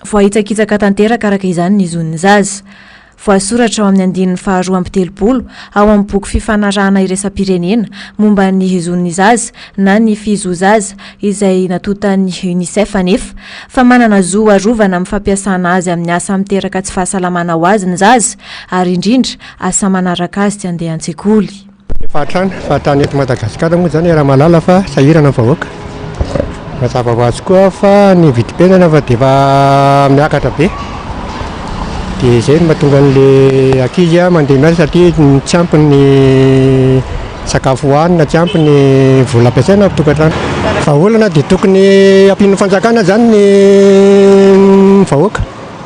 Voahitsakitsaka tanteraka araka izany ny zon'ny zaza. Voasoratra ao amin'ny andinin'ny 2/30 ao amin'ny boky fifanarahana iraisam-pirenena momba ny zon'ny zaza na ny fizozaza izay natontan'ny UNICEF anefa fa manana zo arovana amin'ny fampiasana azy amin'ny asa miteraka tsy fahasalamana ho azy ny zaza ary indrindra asa manaraka azy tsy handeha an-tsekoly. Fahatany eto Madagasikara moa zany raha malala fa sahirana vahoaka. Mazava ho azy koa fa ny vidim-piainana fa dia efa miakatra be. Dia izay no mahatonga an'ilay ankizy mandeha miasa satria tsy ampy ny sakafo hohanina, tsy ampy ny vola ampiasaina am-tokantrano. Fa olana dia tokony ampian'ny fanjakana zany ny vahoaka.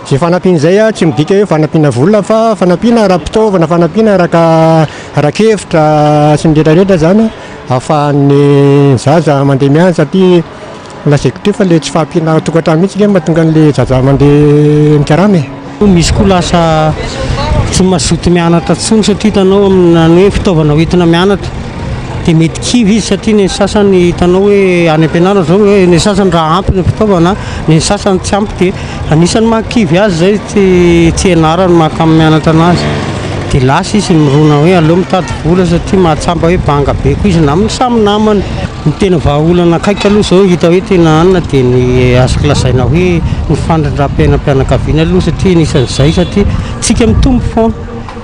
Izay fanampiana izay tsy midika hoe fanampiana vola fa fanampiana ara-pitaovana, fanampiana arak-hevitra sy ny rehetrarehetra zany ahafahan'ny zaza mandeha miasa satria lazaiko teo fa ilay tsy fahampiana tokantrano mihitsy ilay mahatonga an'ilay zaza mandeha mikaramy. Misy koa lasa tsy mazoto mianatra tsony satria hitanao amin'ny hoe fitaovana hoentina mianatra dia mety kivy izy satria ny sasany hitanao hoe any am-pianarana zao hoe ny sasany raha ampy ny fitaovana ny sasany tsy ampy dia anisany mahakivy azy zay tsy ianarany mahakamy mianatra anazy dia lasa izy mirona hoe aleo mitady vola satria mahatsamba hoe banga be koa izy namany samy namany ny tena vahaolana akaiky aloha zao hita hoe tena anina dia ny azo lazaina hoe ny fandrindraam-pianakaviana aloha satria nisan'izay satria tsika mitombo foana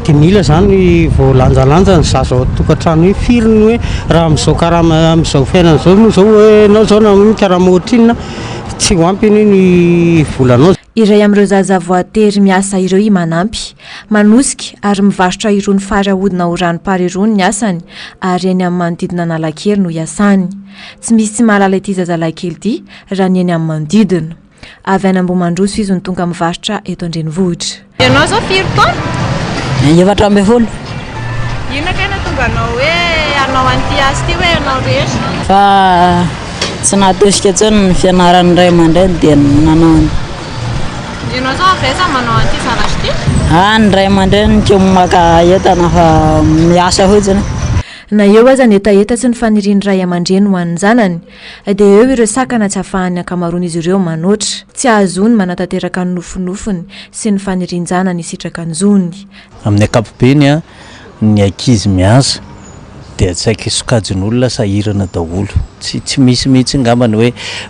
dia mila zany voalanjalanja ny zaza ao tokantrano hoe firiny hoe raha amin'izao karaha amin'izao fiainana zao no zao hoe anao zao na karaha ohatra tsy ho ampy ny volanao. Iray amin'ireo zaza voatery miasa ireo i manampy manosika ary mivarotra irony fary ahodina ho ranompary irony ny asany ary eny amin'ny manodidina Analakely no iasany. Tsy misy tsy mahalala ity zazalahy ity raha ny eny amin'ny manodidina. Avy any Ambohimandroso izy no tonga mivarotra eto Andrenivohitra. Ianao zao firy taona? 7 Inona kaina tonga anao hoe anao an'ity asa ity hoe anao rehetra? Fa tsy nahatosika intsony ny fianaran'ny ray aman-dreny dia nanao. Ianao zao avesa manao an'ity zavatra ity? Ny ray aman-dreny tsy maka entana fa miasa fotsiny. Na eo aza ny etaeta sy ny fanirian'ny ray aman-dreny ho an'ny zanany dia eo ireo sakana tsy ahafahan'ny ankamaroan'izy ireo manoatra tsy ahazony manatanteraka ny nofinofiny sy ny fanirian-janany isitraka ny zony. Amin'ny ankapobeny ny ankizy miasa dia tsy haiko sokajin'olona sahirana daholo tsy misy mihitsy ngambany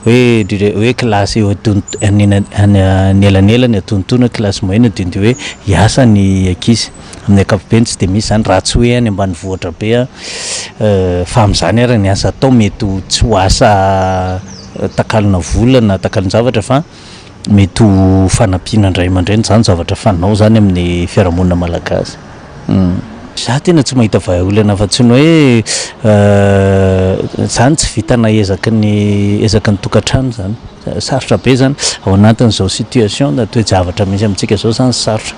hoe kilasy ny elanelany atontoana kilasy moyenne dia hoe hiasa ny ankizy. Amin'ny ankapobeny tsy dia misy zany raha tsy hoe any ambanivohitra be fa amin'izany ary ny asa atao mety tsy ho asa takalona vola na takalona zavatra fa mety ho fanampiana indray aman-dreny zany zavatra fanao zany amin'ny fiarahamonina malagasy. Za tena tsy mahita vahaolana fa tsy ny hoe zany tsy vitana ezaka ny tokantrano zany sarotra be zany ao anatin'izao situation da toe-javatra misy amintsika zao zany sarotra.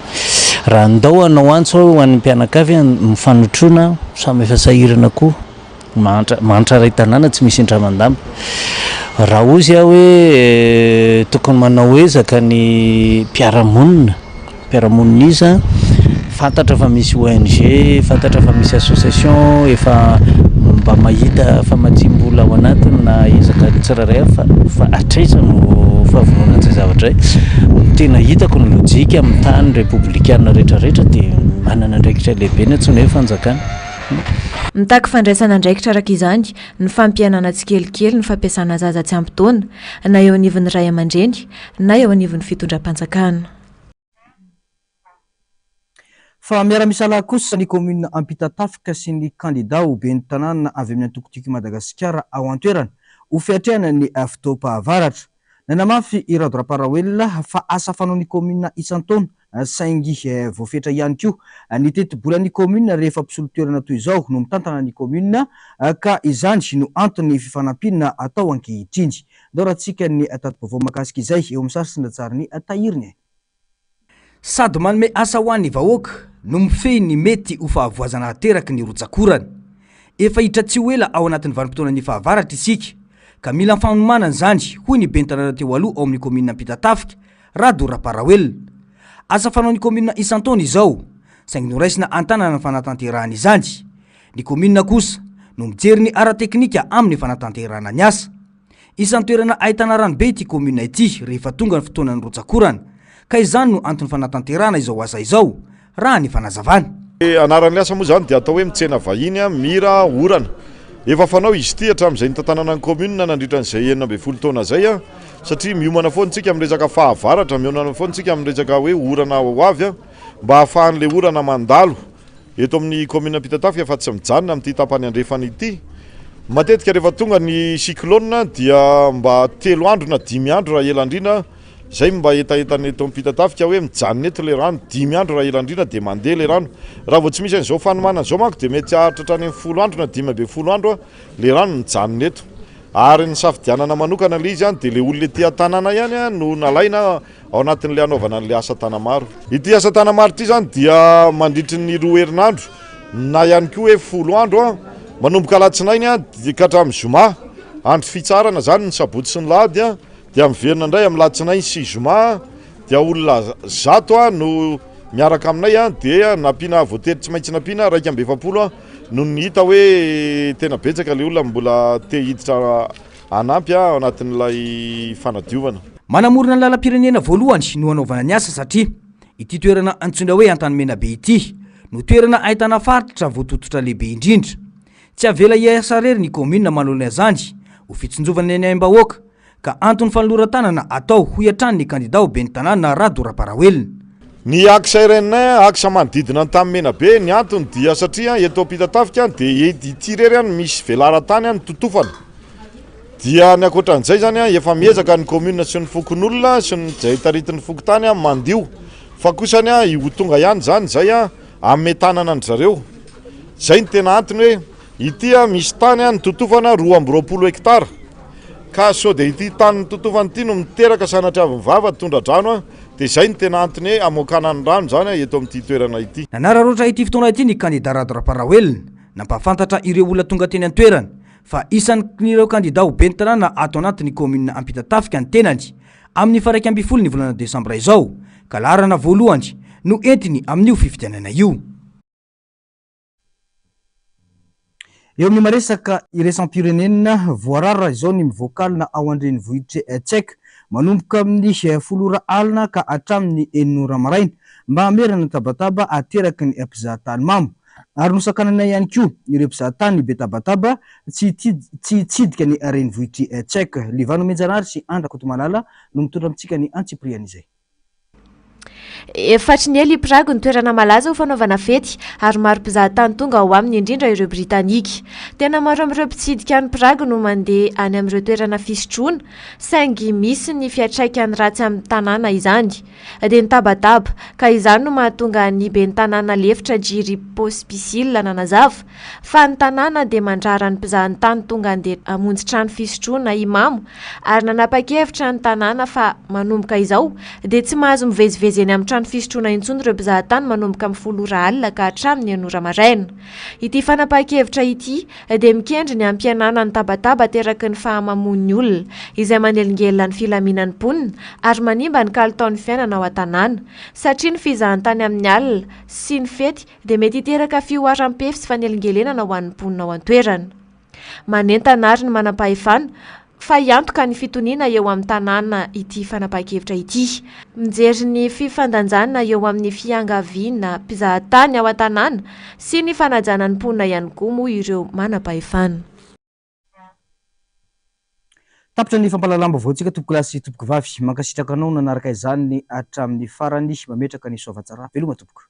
Raha andao anao antso ho an'ny mpianakavy mifanotrona samy efa sahirana koa manitra ray tanàna tsy misy indramandamba. Raha ozy aho hoe tokony manao ezaka ny mpiaramonina iza fantatra fa misy ONG, fantatra fa misy association efa mba mahita famajim-bola ao anatiny na ezaka tsirairay fa atraiza no fahavononan'izay zavatra tena hitako ny lojika amin'ny tany republikana rehetrarehetra dia manana andraikitra lehibe ny antsony hoe fanjakana. Mitaky fandraisana andraikitra araka izany ny fampianana tsikelikely ny fampiasana zaza tsy ampy taona na eo anivon'ny ray aman-dreny na eo anivon'ny fitondram-panjakana. Fa miara-misala kosa ny commune Ampitatafika sy ny candidat ho ben'ny tanàna avy amin'ny antokotiky Madagasikara ao an-toerana ho fiatrehana ny fotoam-pahavaratra. Nanamafy i Rado Raparawelona fa asa fanao ny commune isan-taona saingy voafetra ihany koa ny teti-bolan'ny commune rehefa mpisolo-toerana toy izao no mitantana ny commune ka izany no antony fifanampiana atao ankehitriny. Ndao rahantsika ny tati-baovao mahakasika izay eo amin'ny sary sy ndatsarany tahiriny. Sady manome asa ho an'ny vahoaka no mifehy ny mety ho fahavoazana teraky ny rotsakorany. Efa hitra tsy ho ela ao anatin'ny vanim-potoana ny fahavaratra isika ka mila fanomanana zany hoy ny ben'ny tanàna teo aloha ao amin'ny commune Ampitatafika Rado Raparawelona. Asa fanao ny commune isan-taona izao saingy noraisina antanana ny fanatanterahana izany. Ny commune kosa no mijery ny ara-teknika amin'ny fanatanterahana ny asa. Isan-toerana ahitana ranobe ity commune ity rehefa tonga ny fotoanan'ny rotsakorana ka izany no antony fanatanterahana izao asa izao raha ny fanazavana. Anaran'ny asa moa zany dia atao hoe mitsena vahiny mira orana. Efa fanao izy ity hatramin'izay ny tantanana ny commune nandritran'izay 12 taona zay satria miomana foana tsika amin'ny resaka fahavaratra, miomana foana tsika amin'ny resaka hoe orana ho avy mba hahafahan'le orana mandalo eto amin'ny commune Ampitatafika fa tsy mijanona amin'ity tapany andrefana ity. Matetika rehefa tonga ny cyclone dia mba 3 andro na 5 andro raha elandrina zay mba etaetana eto Ampitatafika hoe mijanona eto le rano 5 andro raha elandrina dia mandeha le rano. Raha vao tsy misy an'izao fanomanana zao manko dia mety hahatratrany 10 andro na 12 andro le rano mijanona eto. Ary ny safidianana manokana le izy dia le olona ety tanàna ihany no nalaina ao anatin'le anaovana an'le asa tanamaro. Ity asa tanamaro ity zany dia mandritry ny 2 herinandro na ihany koa hoe 10 andro manomboka alatsinainy dia ka hatramin'ny zoma andro fitsarana zany ny sabotsy sy ny lahady dia miverina indray amin'ny alatsinainy sy zoma dia olona 100 no miaraka aminay dia nampiana voatery tsy maintsy nampiana 250 noho ny hita hoe tena betsaka le olona mbola te hiditra anampy ao anatin'ilay fanadiovana. Manamorona ny lalam-pirenena voalohany no anaovana ny asa satria ity toerana antsoina hoe Antanimena be ity no toerana ahitana faritra voatototra lehibe indrindra. Tsy avela hiasa rery ny commune manolana azany ho fitsinjovana ny aim-bahoaka ka antony fanoloran-tanana atao ho hiatrany ny candidat ho ben'ny tanàna Rado Raparawelona. Ny aksa RN aksa manodidina Antanimena be ny antony dia satria eto Ampitatafika dia ity rery any misy velaran-tany any totofana. Dia ny akoatran'izay zany efa miezaka ny commune sy ny fokon'olona sy ny izay taritin'ny fokotany mandio fa kosany ho tonga ihany zany zay amin'ny tanana ny zareo. Zay ny tena antony hoe ity misy tany ny totofana 220 hektara ka so dia ity tany totofana ity no miteraka sanatria vava tondra drano dia zay ny tena antony hoe amokana ny rano zany eto amin'ity toerana ity. Nanararoatra ity fotoana ity ny candidat Rado Raparawelona nampafantatra ireo olona tonga teny an-toerana fa isan'ireo candidat ho ben'ny tanàna ato anatin'ny commune Ampitatafika ny tenany amin'ny faraika amby folo ny volana desambra izao ka larana voalohany no entiny amin'io fifidianana io. Eo amin'ny maresaka iraisam-pirenena voarara izao ny mivoakalina ao andrenivohitra Tseka manomboka amin'ny 10 alina ka hatramin'ny 9 maraina mba hamerana tabataba ateraky ny mpizahatany mamo ary nosakanana ihany koa ireo mpizahatany be tabataba tsy hitsidika ny renivohitra Tseka. Livano Menjanary sy Andra Kotomalala no mitondra amintsika ny antsipriany izay. Efatry ny ely Prague ny toerana malaza ho fanaovana fety ary maro mpizahatany tonga ao aminy indrindra ireo Britanika. Tena maro amin'ireo mpitsidika ny Prague no mandeha any amin'ireo toerana fisotroana saingy misy ny fiantraikany ratsy amin'ny tanàna izany dia ny tabataba ka izany no mahatonga ny ben'ny tanàna lefitra jiry pospisil nanazava fa ny tanàna dia mandrara ny mpizahatany tany tonga andeha hamonjy trano fisotroana imamo ary nanapa-kevitra ny tanàna fa manomboka izao dia tsy mahazo mivezivezy eny amin'ny trano fisotroana intsony ireo mpizahatany manomboka amin'ny 10 alina ka hatramin'ny 9 maraina. Ity fanapa-kevitra ity dia mikendry ny ampianana ny tabataba teraky ny fahamamon'ny olona izay manelingelina ny filaminan'ny mponina ary manimba ny kalitaon'ny fiainana ao an-tanàna satria ny fizahantany amin'ny alina sy ny fety dia mety hiteraka fioharam-pefy sy fanelingelenana ho an'ny mponina ao an-toerana. Manentana ary ny manam-pahefana fa iantoka ny fitoniana eo amin'ny tanàna ity fanapa-kevitra ity. Mijery ny fifandanjana eo amin'ny fiangaviana mpizahatany ao an-tanàna sy ny fanajana ny mponina ihany koa moa ireo manam-pahefana. Tapitra ny fampalalamba vaoantsika tompoko lasy tompoko vavy mankasitraka anao nanaraka izany hatramin'ny farany mametraka ny soavatsara veloma tompoko.